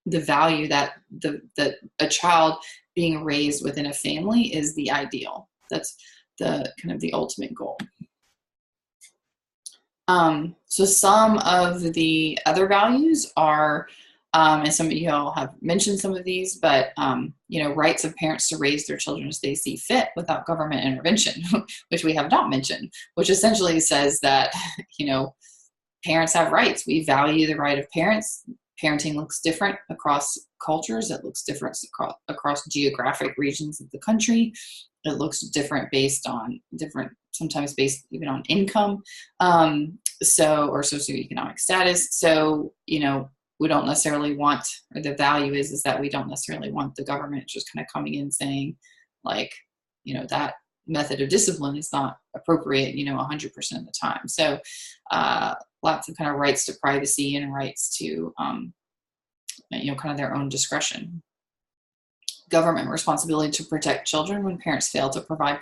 the value that that a child being raised within a family is the ideal. That's the kind of the ultimate goal. So some of the other values are, and some of you all have mentioned some of these, but, you know, rights of parents to raise their children as they see fit without government intervention, which we have not mentioned, which essentially says that, you know, parents have rights. We value the right of parents. Parenting looks different across cultures. It looks different across geographic regions of the country. It looks different based on sometimes based even on income, or socioeconomic status. So, you know, we don't necessarily want, or the value is that we don't necessarily want the government just kind of coming in saying, like, you know, that method of discipline is not appropriate, you know, 100% of the time. So lots of kind of rights to privacy and rights to, you know, kind of their own discretion. Government responsibility to protect children when parents fail to provide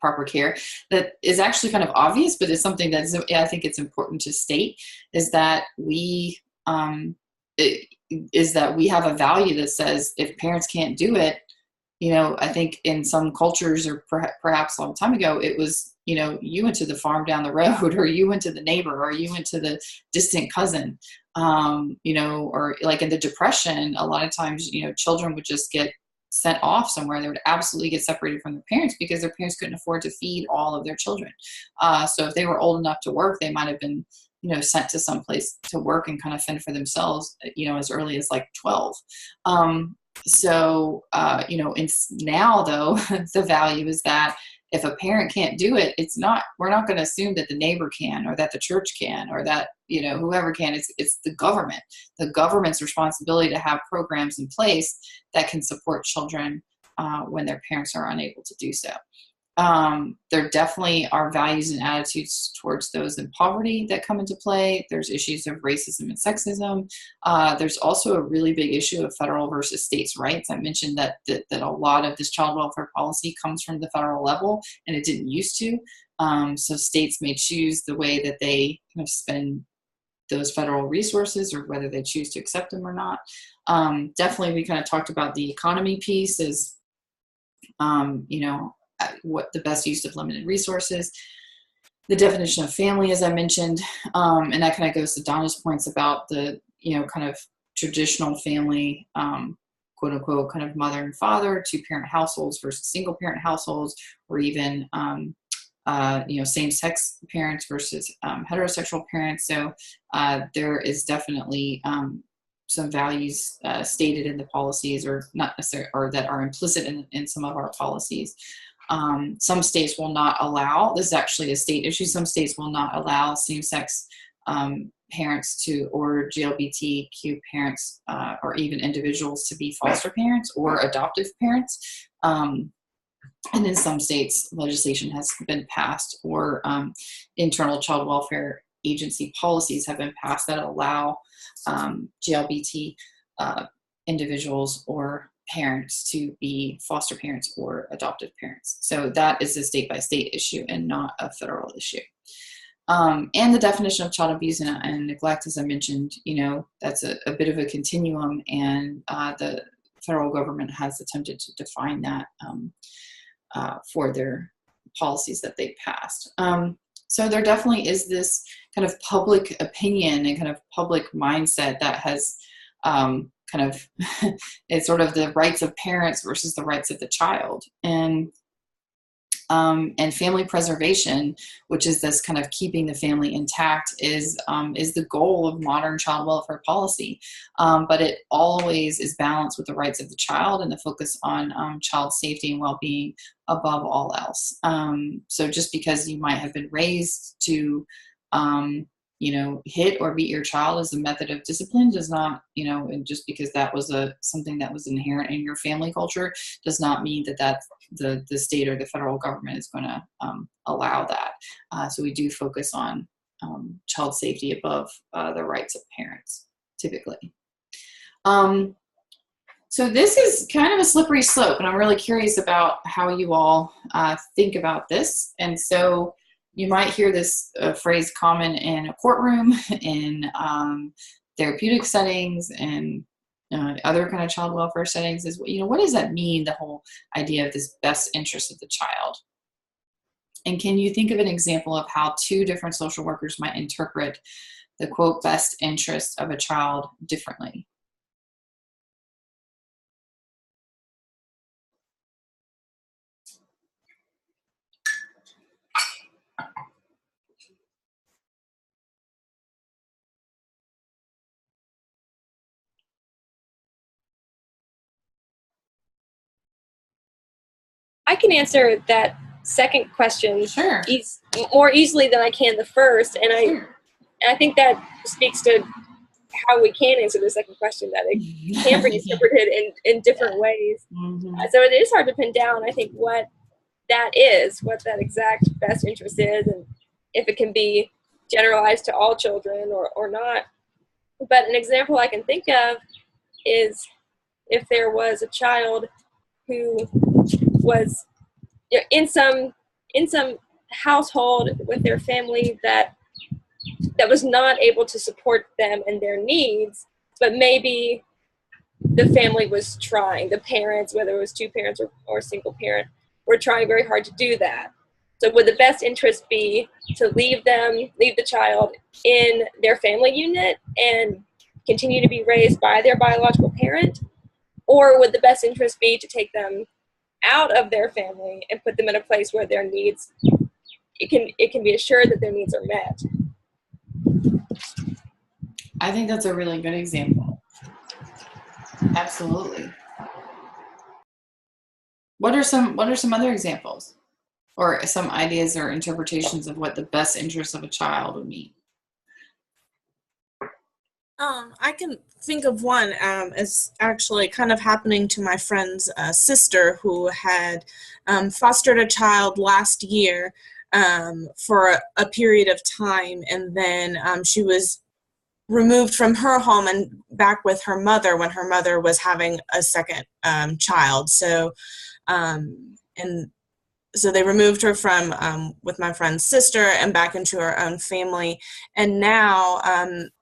proper care. That is actually kind of obvious, but it's something that I think it's important to state, is that we have a value that says if parents can't do it, you know, I think in some cultures, or perhaps a long time ago, it was, you know, you went to the farm down the road, or you went to the neighbor, or you went to the distant cousin, you know, or like in the Depression, a lot of times, you know, children would just get sent off somewhere. They would absolutely get separated from their parents because their parents couldn't afford to feed all of their children. So if they were old enough to work, they might have been, you know, sent to some place to work and kind of fend for themselves, you know, as early as like 12. You know, now though, the value is that if a parent can't do it, we're not going to assume that the neighbor can, or that the church can, or that, you know, whoever can. It's the government's responsibility to have programs in place that can support children when their parents are unable to do so. There definitely are values and attitudes towards those in poverty that come into play. There's issues of racism and sexism. There's also a really big issue of federal versus states' rights. I mentioned that a lot of this child welfare policy comes from the federal level, and it didn't used to. So states may choose the way that they kind of spend those federal resources, or whether they choose to accept them or not. Definitely, we kind of talked about the economy piece is, you know, what the best use of limited resources. The definition of family, as I mentioned, and that kind of goes to Donna's points about the, you know, kind of traditional family, quote unquote, kind of mother and father, 2-parent households versus single parent households, or even, you know, same-sex parents versus heterosexual parents. So there is definitely some values stated in the policies, or not necessarily, or that are implicit in some of our policies. Some states will not allow, this is actually a state issue, some states will not allow same-sex parents to, or GLBTQ parents, or even individuals to be foster parents or adoptive parents. And in some states, legislation has been passed, or internal child welfare agency policies have been passed that allow GLBT individuals or parents to be foster parents or adoptive parents. So that is a state-by-state issue and not a federal issue. And the definition of child abuse and neglect, as I mentioned, you know, that's a bit of a continuum, and the federal government has attempted to define that for their policies that they passed. So there definitely is this kind of public opinion and kind of public mindset that has kind of, it's sort of the rights of parents versus the rights of the child. And family preservation, which is this kind of keeping the family intact, is the goal of modern child welfare policy. But it always is balanced with the rights of the child and the focus on child safety and well-being above all else. So just because you might have been raised to, you know, hit or beat your child as a method of discipline does not, you know, and just because that was something that was inherent in your family culture does not mean that the state or the federal government is going to allow that. So we do focus on child safety above the rights of parents, typically. So this is kind of a slippery slope, and I'm really curious about how you all think about this. And so you might hear this phrase common in a courtroom, in therapeutic settings, and other kind of child welfare settings. Is, what does that mean, the whole idea of this best interest of the child? And can you think of an example of how two different social workers might interpret the quote best interest of a child differently? I can answer that second question Sure. more easily than I can the first, and I think that speaks to how we can answer the second question, that it can be interpreted in different ways. Mm-hmm. So it is hard to pin down, I think, what that is, what that exact best interest is, and if it can be generalized to all children or not. But an example I can think of is if there was a child who was in some household with their family that was not able to support them and their needs, but maybe the family was trying, the parents, whether it was two parents or a single parent, were trying very hard to do that. So would the best interest be to leave the child in their family unit and continue to be raised by their biological parent? Or would the best interest be to take them out of their family and put them in a place where their needs, it can be assured that their needs are met? I think that's a really good example. Absolutely. What are some other examples, or some ideas or interpretations of what the best interest of a child would mean? I can think of one as actually kind of happening to my friend's sister, who had fostered a child last year for a period of time, and then she was removed from her home and back with her mother when her mother was having a second child. So, and so they removed her from with my friend's sister and back into her own family. And now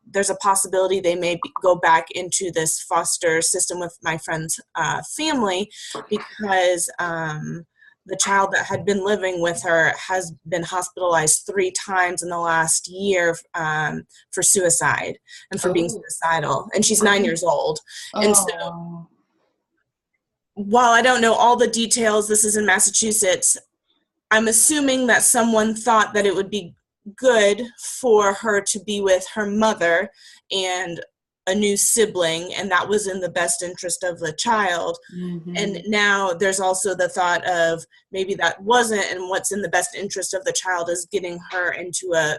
there's a possibility they may go back into this foster system with my friend's family, because the child that had been living with her has been hospitalized 3 times in the last year for suicide and for being suicidal. And she's 9 years old. And so while I don't know all the details, this is in Massachusetts, I'm assuming that someone thought that it would be good for her to be with her mother and a new sibling, and that was in the best interest of the child. Mm-hmm. And now there's also the thought of maybe that wasn't, and what's in the best interest of the child is getting her into a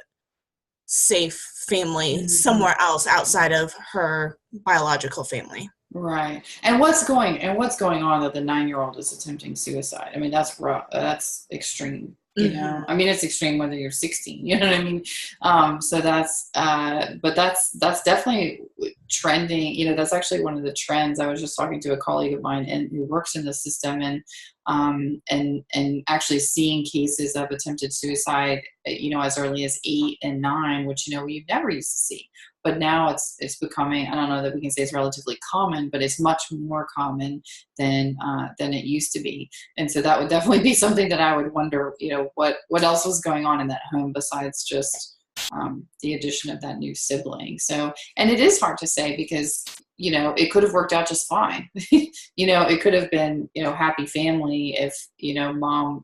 safe family somewhere else outside of her biological family. Right. And what's going on that the 9-year-old is attempting suicide? I mean, that's rough. That's extreme. You know, I mean, it's extreme whether you're 16. You know what I mean? So that's, but that's definitely trending. You know, that's actually one of the trends. I was just talking to a colleague of mine who works in the system, and actually seeing cases of attempted suicide, you know, as early as 8 and 9, which, you know, we never used to see. But now it's becoming, I don't know that we can say it's relatively common, but it's much more common than it used to be. And so that would definitely be something that I would wonder, you know, what else was going on in that home besides just the addition of that new sibling. So, and it is hard to say because, you know, it could have worked out just fine. You know, it could have been, you know, happy family if, you know, mom,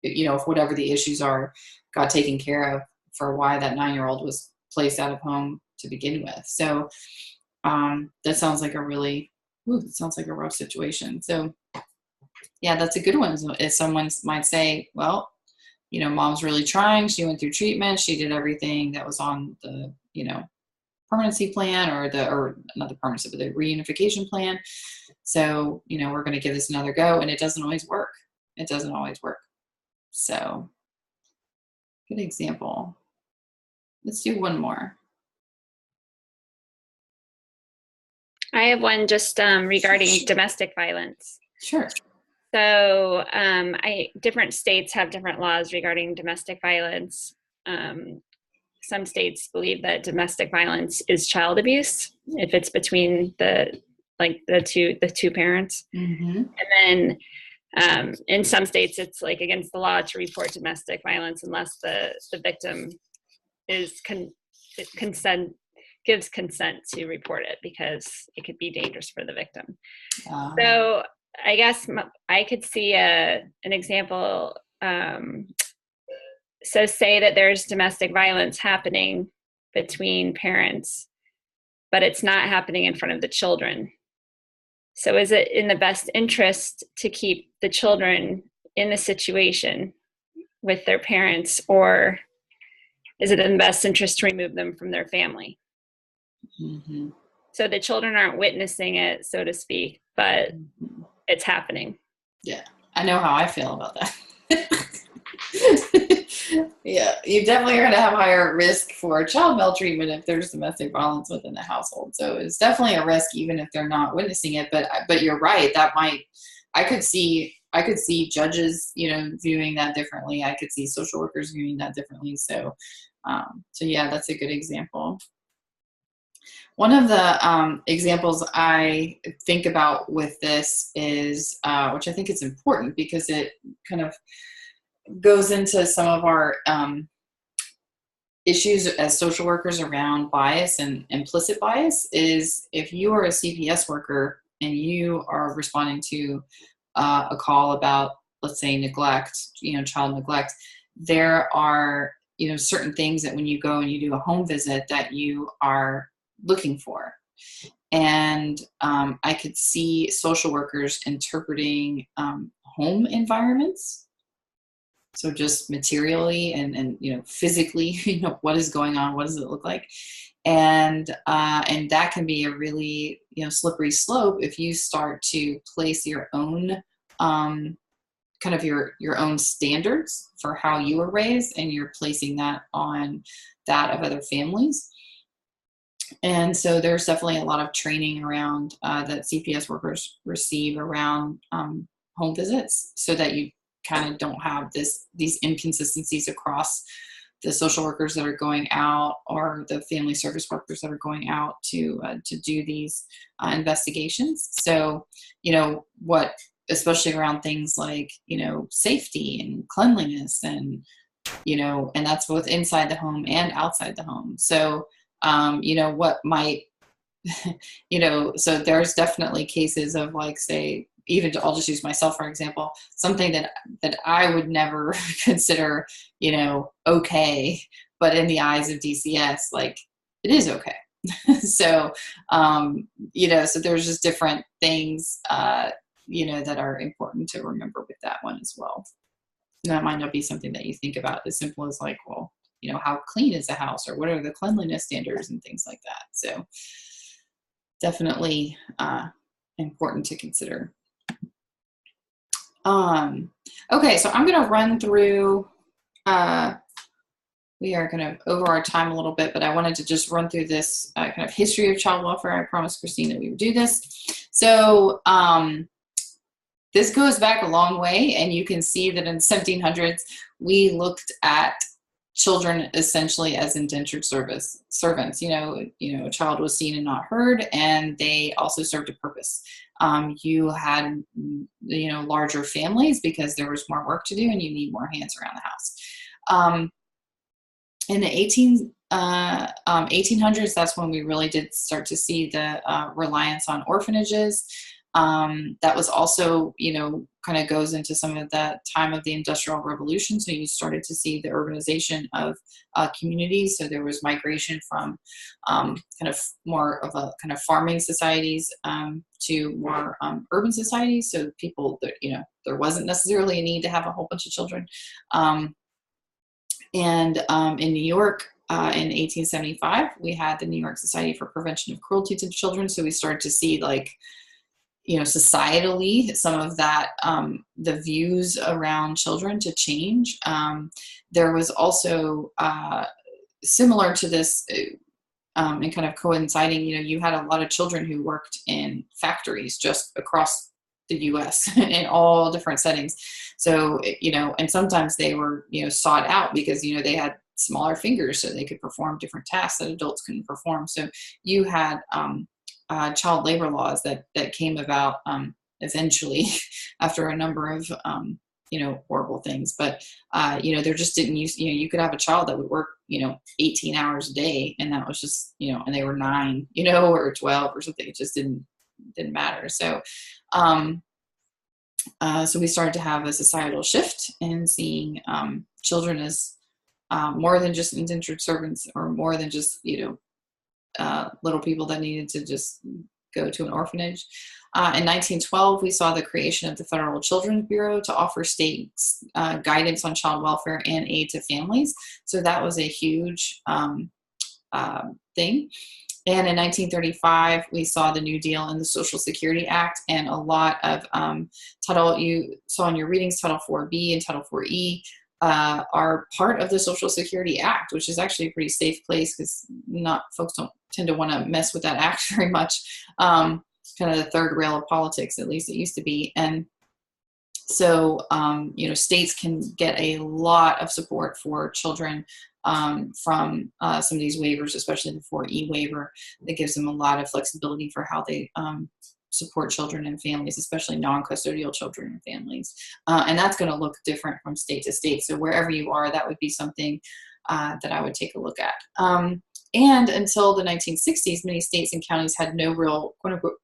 you know, if whatever the issues are got taken care of for why that 9-year-old was placed out of home to begin with. So that sounds like that sounds like a rough situation. So yeah, that's a good one. If someone might say, well, you know, mom's really trying, she went through treatment, she did everything that was on the, you know, permanency plan or not the permanency, but the reunification plan. So, you know, we're going to give this another go, and it doesn't always work. It doesn't always work. So good example. Let's do one more. I have one just regarding domestic violence. Sure. So different states have different laws regarding domestic violence. Some states believe that domestic violence is child abuse if it's between the two parents. Mm-hmm. And then in some states it's like against the law to report domestic violence unless the victim is gives consent to report it, because it could be dangerous for the victim. So I guess I could see an example. So say that there's domestic violence happening between parents, but it's not happening in front of the children. So is it in the best interest to keep the children in the situation with their parents, or is it in the best interest to remove them from their family? Mm-hmm. So the children aren't witnessing it, so to speak, but it's happening. Yeah, I know how I feel about that. Yeah, you definitely are going to have higher risk for child maltreatment if there's domestic violence within the household. So it's definitely a risk, even if they're not witnessing it. But you're right. I could see judges, viewing that differently. I could see social workers viewing that differently. So yeah, that's a good example. One of the examples I think about with this is, which I think is important because it kind of goes into some of our issues as social workers around bias and implicit bias, is if you are a CPS worker and you are responding to a call about, let's say, neglect, child neglect, there are, certain things that when you go and you do a home visit that you are looking for. And I could see social workers interpreting home environments. So just materially and physically, what is going on? What does it look like? And that can be a really, slippery slope if you start to place your own kind of your own standards for how you were raised, and you're placing that on that of other families. And so there's definitely a lot of training around that CPS workers receive around home visits, so that you kind of don't have these inconsistencies across the social workers that are going out, or the family service workers that are going out to do these investigations. So, especially around things like, safety and cleanliness, and, and that's both inside the home and outside the home. So, what might, so there's definitely cases of, like, say, I'll just use myself, for example, something that I would never consider, okay, but in the eyes of DCS, like, it is okay. So, so there's just different things, that are important to remember with that one as well. And that might not be something that you think about as simple as, like, well, how clean is the house, or what are the cleanliness standards and things like that. So definitely important to consider. Okay, so I'm going to run through, we are kind of over our time a little bit, but I wanted to just run through this kind of history of child welfare. I promised Christine that we would do this. So this goes back a long way, and you can see that in the 1700s, we looked at children essentially as indentured servants. A child was seen and not heard, and they also served a purpose. You had, larger families because there was more work to do, and you need more hands around the house. In the 1800s, that's when we really did start to see the reliance on orphanages. That was also, kind of goes into some of that time of the Industrial Revolution. So you started to see the urbanization of communities. So there was migration from kind of more of a kind of farming societies to more urban societies. So people that, there wasn't necessarily a need to have a whole bunch of children. And in New York, in 1875, we had the New York Society for Prevention of Cruelty to Children. So we started to see, like, societally, some of that, the views around children to change. There was also, similar to this, and kind of coinciding, you had a lot of children who worked in factories just across the U.S. in all different settings. So, and sometimes they were, sought out because, they had smaller fingers so they could perform different tasks that adults couldn't perform. So you had child labor laws that came about eventually after a number of, horrible things. But, there just didn't use, you could have a child that would work, 18 hours a day, and that was just, and they were 9, or 12 or something. It just didn't matter. So, so we started to have a societal shift in seeing children as more than just indentured servants, or more than just, little people that needed to just go to an orphanage. In 1912, we saw the creation of the Federal Children's Bureau to offer states guidance on child welfare and aid to families. So that was a huge thing. And in 1935, we saw the New Deal and the Social Security Act, and a lot of Title, you saw in your readings, Title 4B and Title 4E are part of the Social Security Act, which is actually a pretty safe place because folks don't tend to want to mess with that act very much. Kind of the third rail of politics, at least it used to be. And so, states can get a lot of support for children from some of these waivers, especially the 4E waiver, that gives them a lot of flexibility for how they support children and families, especially non-custodial children and families. And that's going to look different from state to state. So wherever you are, that would be something that I would take a look at. And until the 1960s, many states and counties had no real, quote unquote,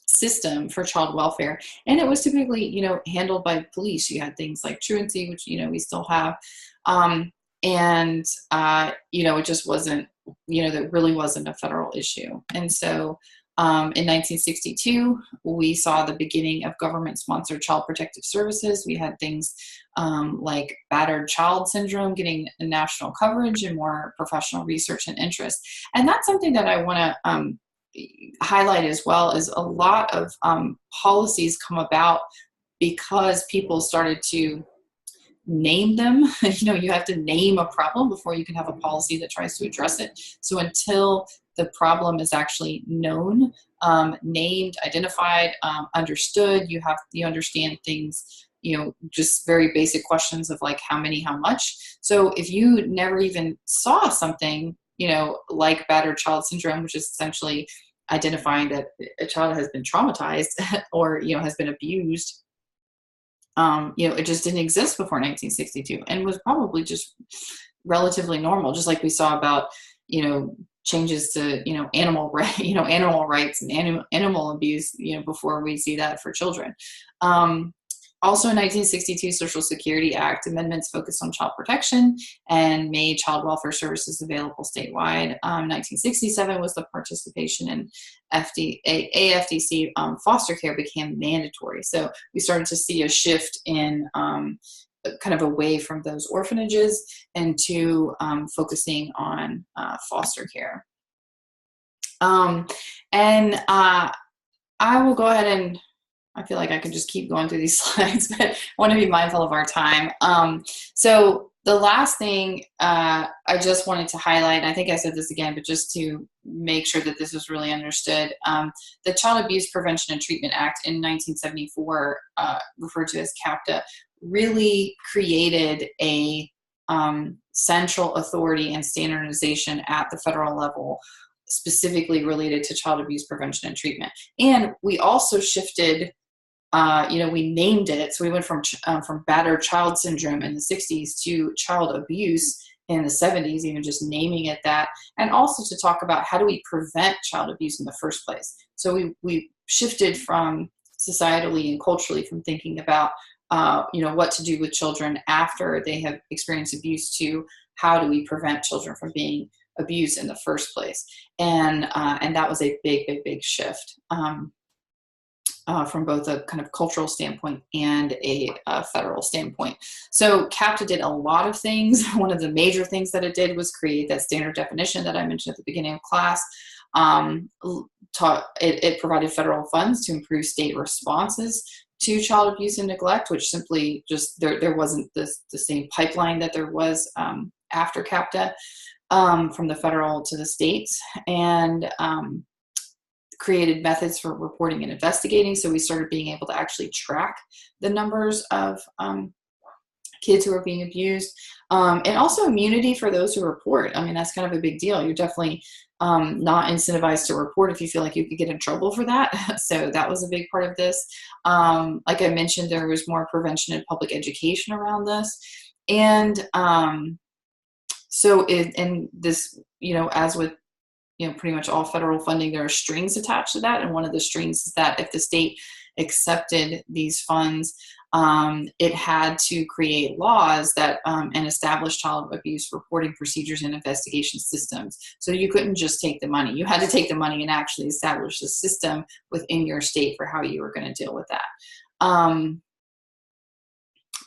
system for child welfare, and it was typically handled by police. You had things like truancy, which we still have, and it just wasn't, that really wasn't a federal issue. And so in 1962, we saw the beginning of government-sponsored child protective services. We had things like battered child syndrome getting national coverage and more professional research and interest. And that's something that I want to highlight as well, is a lot of policies come about because people started to name them. You have to name a problem before you can have a policy that tries to address it. So until the problem is actually known, named, identified, understood, you understand things, just very basic questions of like how many, how much. So if you never even saw something, like battered child syndrome, which is essentially identifying that a child has been traumatized or, has been abused, it just didn't exist before 1962 and was probably just relatively normal, just like we saw about, changes to, animal rights and animal abuse, before we see that for children. Also in 1962, Social Security Act amendments focused on child protection and made child welfare services available statewide. 1967 was the participation in AFDC foster care became mandatory. So we started to see a shift in kind of away from those orphanages and to focusing on foster care. I will go ahead and I feel like I could just keep going through these slides, but I want to be mindful of our time. So the last thing I just wanted to highlight, and I think I said this again, but just to make sure that this was really understood, the Child Abuse Prevention and Treatment Act in 1974, referred to as CAPTA, really created a central authority and standardization at the federal level, specifically related to child abuse prevention and treatment. And we also shifted, we named it. So we went from battered child syndrome in the 60s to child abuse in the 70s, even just naming it that, and also to talk about how do we prevent child abuse in the first place. So we shifted from societally and culturally from thinking about, what to do with children after they have experienced abuse to how do we prevent children from being abused in the first place. And that was a big shift from both a kind of cultural standpoint and a federal standpoint. So CAPTA did a lot of things. One of the major things that it did was create that standard definition that I mentioned at the beginning of class. It provided federal funds to improve state responses to child abuse and neglect, which simply just, there wasn't the same pipeline that there was after CAPTA. From the federal to the states, and created methods for reporting and investigating. So we started being able to actually track the numbers of kids who are being abused, and also immunity for those who report. I mean, that's kind of a big deal. You're definitely not incentivized to report if you feel like you could get in trouble for that. So that was a big part of this. Like I mentioned, there was more prevention and public education around this. And in this, as with, pretty much all federal funding, there are strings attached to that. And one of the strings is that if the state accepted these funds, it had to create laws that and establish child abuse reporting procedures and investigation systems. So you couldn't just take the money. You had to take the money and actually establish a system within your state for how you were going to deal with that.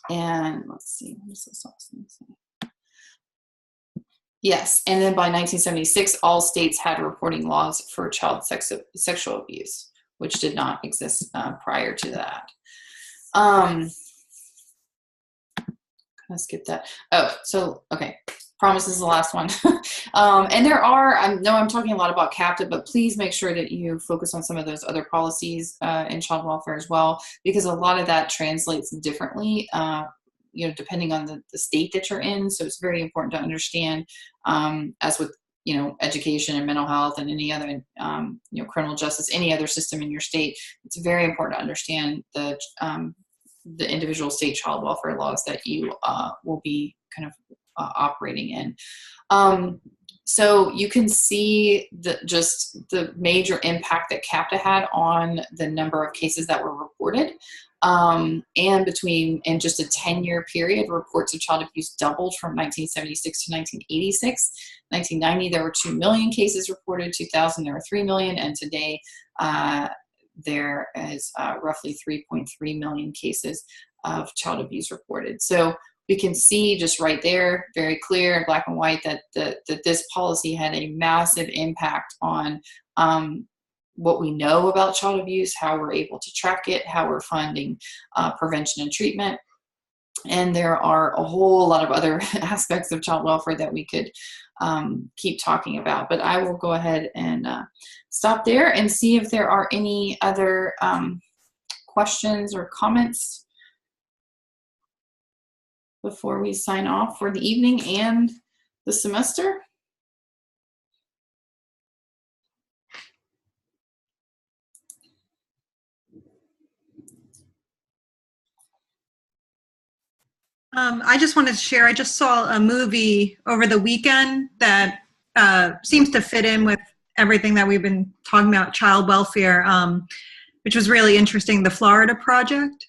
And let's see, what is this awesome? Yes, and then by 1976, all states had reporting laws for child sexual abuse, which did not exist prior to that. Kind of skip that. Oh, so, okay. Promise is the last one. And there are, I know I'm talking a lot about CAPTA, but please make sure that you focus on some of those other policies in child welfare as well, because a lot of that translates differently, depending on the state that you're in. So it's very important to understand, as with, education and mental health and any other, criminal justice, any other system in your state, it's very important to understand the individual state child welfare laws that you will be kind of operating in. So you can see just the major impact that CAPTA had on the number of cases that were reported. And in just a 10-year period, reports of child abuse doubled from 1976 to 1986. 1990, there were 2 million cases reported. 2000, there were 3 million. And today, there is roughly 3.3 million cases of child abuse reported. So we can see just right there, very clear in black and white, that this policy had a massive impact on what we know about child abuse, how we're able to track it, how we're funding prevention and treatment. And there are a whole lot of other aspects of child welfare that we could keep talking about. But I will go ahead and stop there and see if there are any other questions or comments before we sign off for the evening and the semester. I just wanted to share, I just saw a movie over the weekend that seems to fit in with everything that we've been talking about, child welfare, which was really interesting, The Florida Project.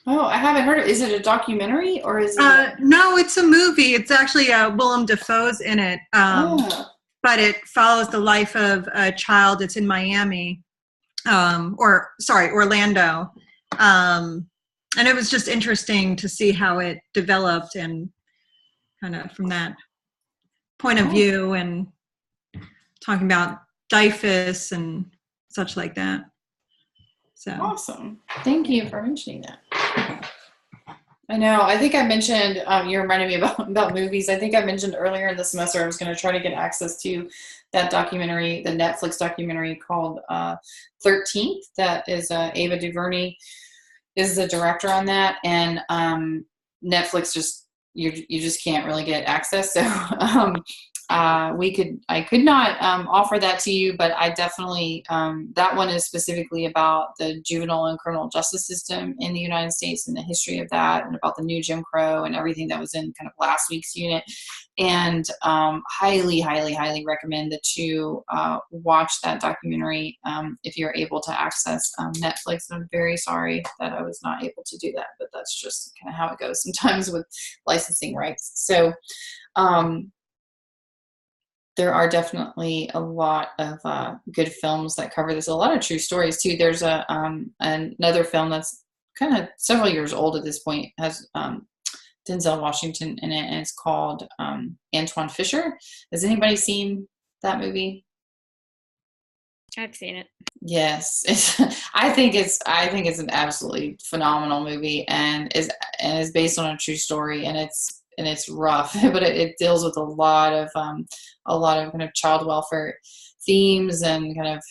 Oh, I haven't heard of it. Is it a documentary or is it? No, it's a movie. It's actually Willem Dafoe's in it. But it follows the life of a child. It's in Miami, Orlando. And it was just interesting to see how it developed and kind of from that point of view and talking about DIFUS and such like that. So awesome. Thank you for mentioning that. I know. I think I mentioned, you reminded me about movies. I think I mentioned earlier in the semester I was going to try to get access to that documentary, the Netflix documentary called 13th. That is Ava DuVernay is the director on that, and Netflix just you just can't really get access. So I could not offer that to you, but I definitely that one is specifically about the juvenile and criminal justice system in the United States and the history of that, and about the new Jim Crow and everything that was in kind of last week's unit. And highly recommend that you watch that documentary if you're able to access Netflix. I'm very sorry that I was not able to do that, but that's just kind of how it goes sometimes with licensing rights. So there are definitely a lot of good films that cover this. A lot of true stories too. There's another film that's kind of several years old at this point, has Denzel Washington in it, and it's called Antoine Fisher. Has anybody seen that movie? I've seen it. Yes, I think it's an absolutely phenomenal movie, and is based on a true story, and it's rough, but it deals with a lot of kind of child welfare themes and kind of,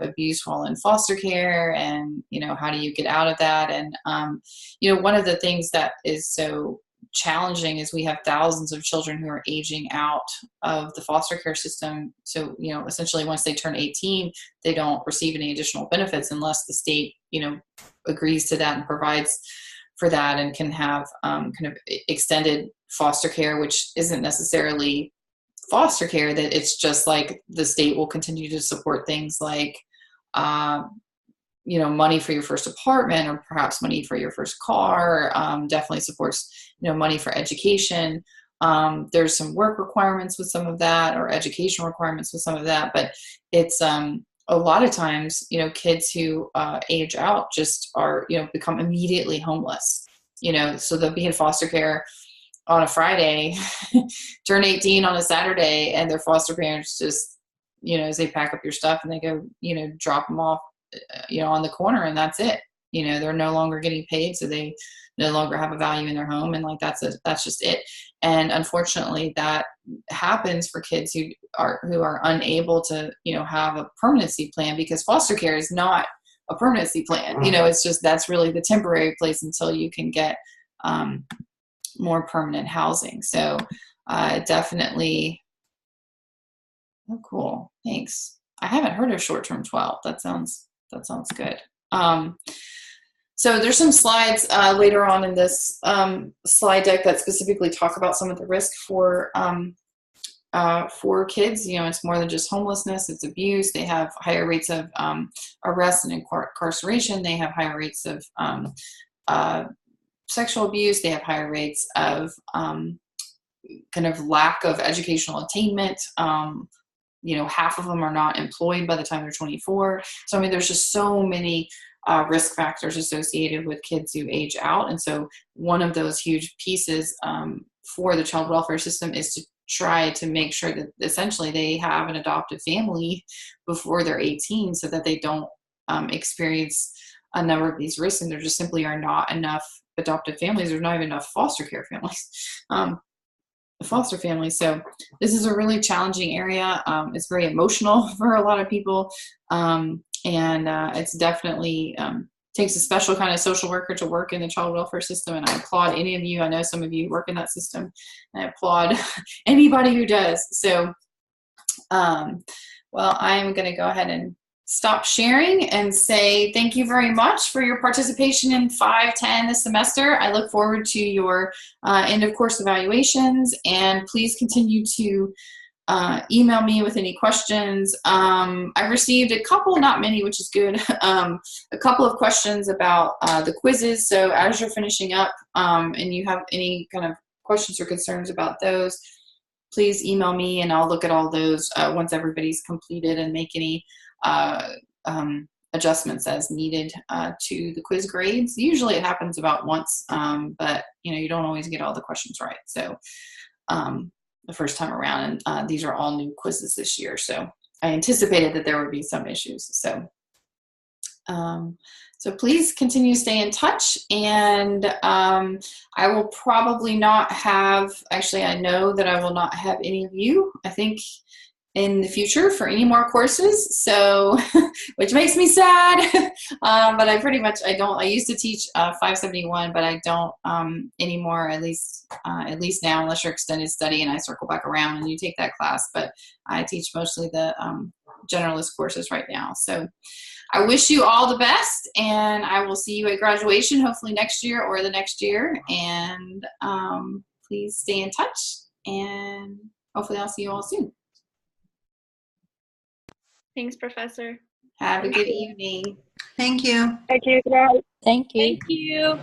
abuse while in foster care, and, how do you get out of that? And, one of the things that is so challenging is we have thousands of children who are aging out of the foster care system. So, essentially once they turn 18, they don't receive any additional benefits unless the state, agrees to that and provides for that, and can have kind of extended foster care, which isn't necessarily foster care, that it's just like the state will continue to support things like, money for your first apartment, or perhaps money for your first car. Definitely supports, money for education. There's some work requirements with some of that, or education requirements with some of that, but it's a lot of times, kids who age out just are, become immediately homeless. So they'll be in foster care on a Friday, turn 18 on a Saturday, and their foster parents just, as they pack up your stuff and they go, drop them off, on the corner, and that's it. They're no longer getting paid, so they no longer have a value in their home, and like that's just it. And unfortunately, that happens for kids who are unable to, have a permanency plan, because foster care is not a permanency plan. It's just, that's really the temporary place until you can get more permanent housing. So definitely. Oh, cool. Thanks. I haven't heard of short-term 12. That sounds good. So there's some slides later on in this slide deck that specifically talk about some of the risk for kids. It's more than just homelessness, it's abuse. They have higher rates of arrest and incarceration. They have higher rates of sexual abuse. They have higher rates of kind of lack of educational attainment. Half of them are not employed by the time they're 24. So, there's just so many risk factors associated with kids who age out. And so one of those huge pieces for the child welfare system is to try to make sure that essentially they have an adoptive family before they're 18, so that they don't experience a number of these risks. And there just simply are not enough adoptive families. There's not even enough foster care families. Foster families. So this is a really challenging area. It's very emotional for a lot of people. And it's definitely takes a special kind of social worker to work in the child welfare system. And I applaud any of you. I know some of you work in that system, and I applaud anybody who does. So, well, I'm going to go ahead and stop sharing and say thank you very much for your participation in 510 this semester. I look forward to your end of course evaluations, and please continue to email me with any questions. I received a couple, not many, which is good, a couple of questions about the quizzes. So as you're finishing up and you have any kind of questions or concerns about those, please email me, and I'll look at all those once everybody's completed and make any adjustments as needed to the quiz grades. Usually it happens about once, but you don't always get all the questions right. So the first time around, and these are all new quizzes this year, so I anticipated that there would be some issues. So so please continue to stay in touch, and I will probably not have, actually I know that I will not have any of you, I think, in the future for any more courses, so which makes me sad. But I used to teach 571, but I don't anymore, at least now, unless you're extended study and I circle back around and you take that class. But I teach mostly the generalist courses right now. So I wish you all the best, and I will see you at graduation, hopefully next year or the next year. And please stay in touch, and hopefully I'll see you all soon. Thanks, Professor. Have a good evening. Thank you. Thank you. Good night. Thank you. Thank you.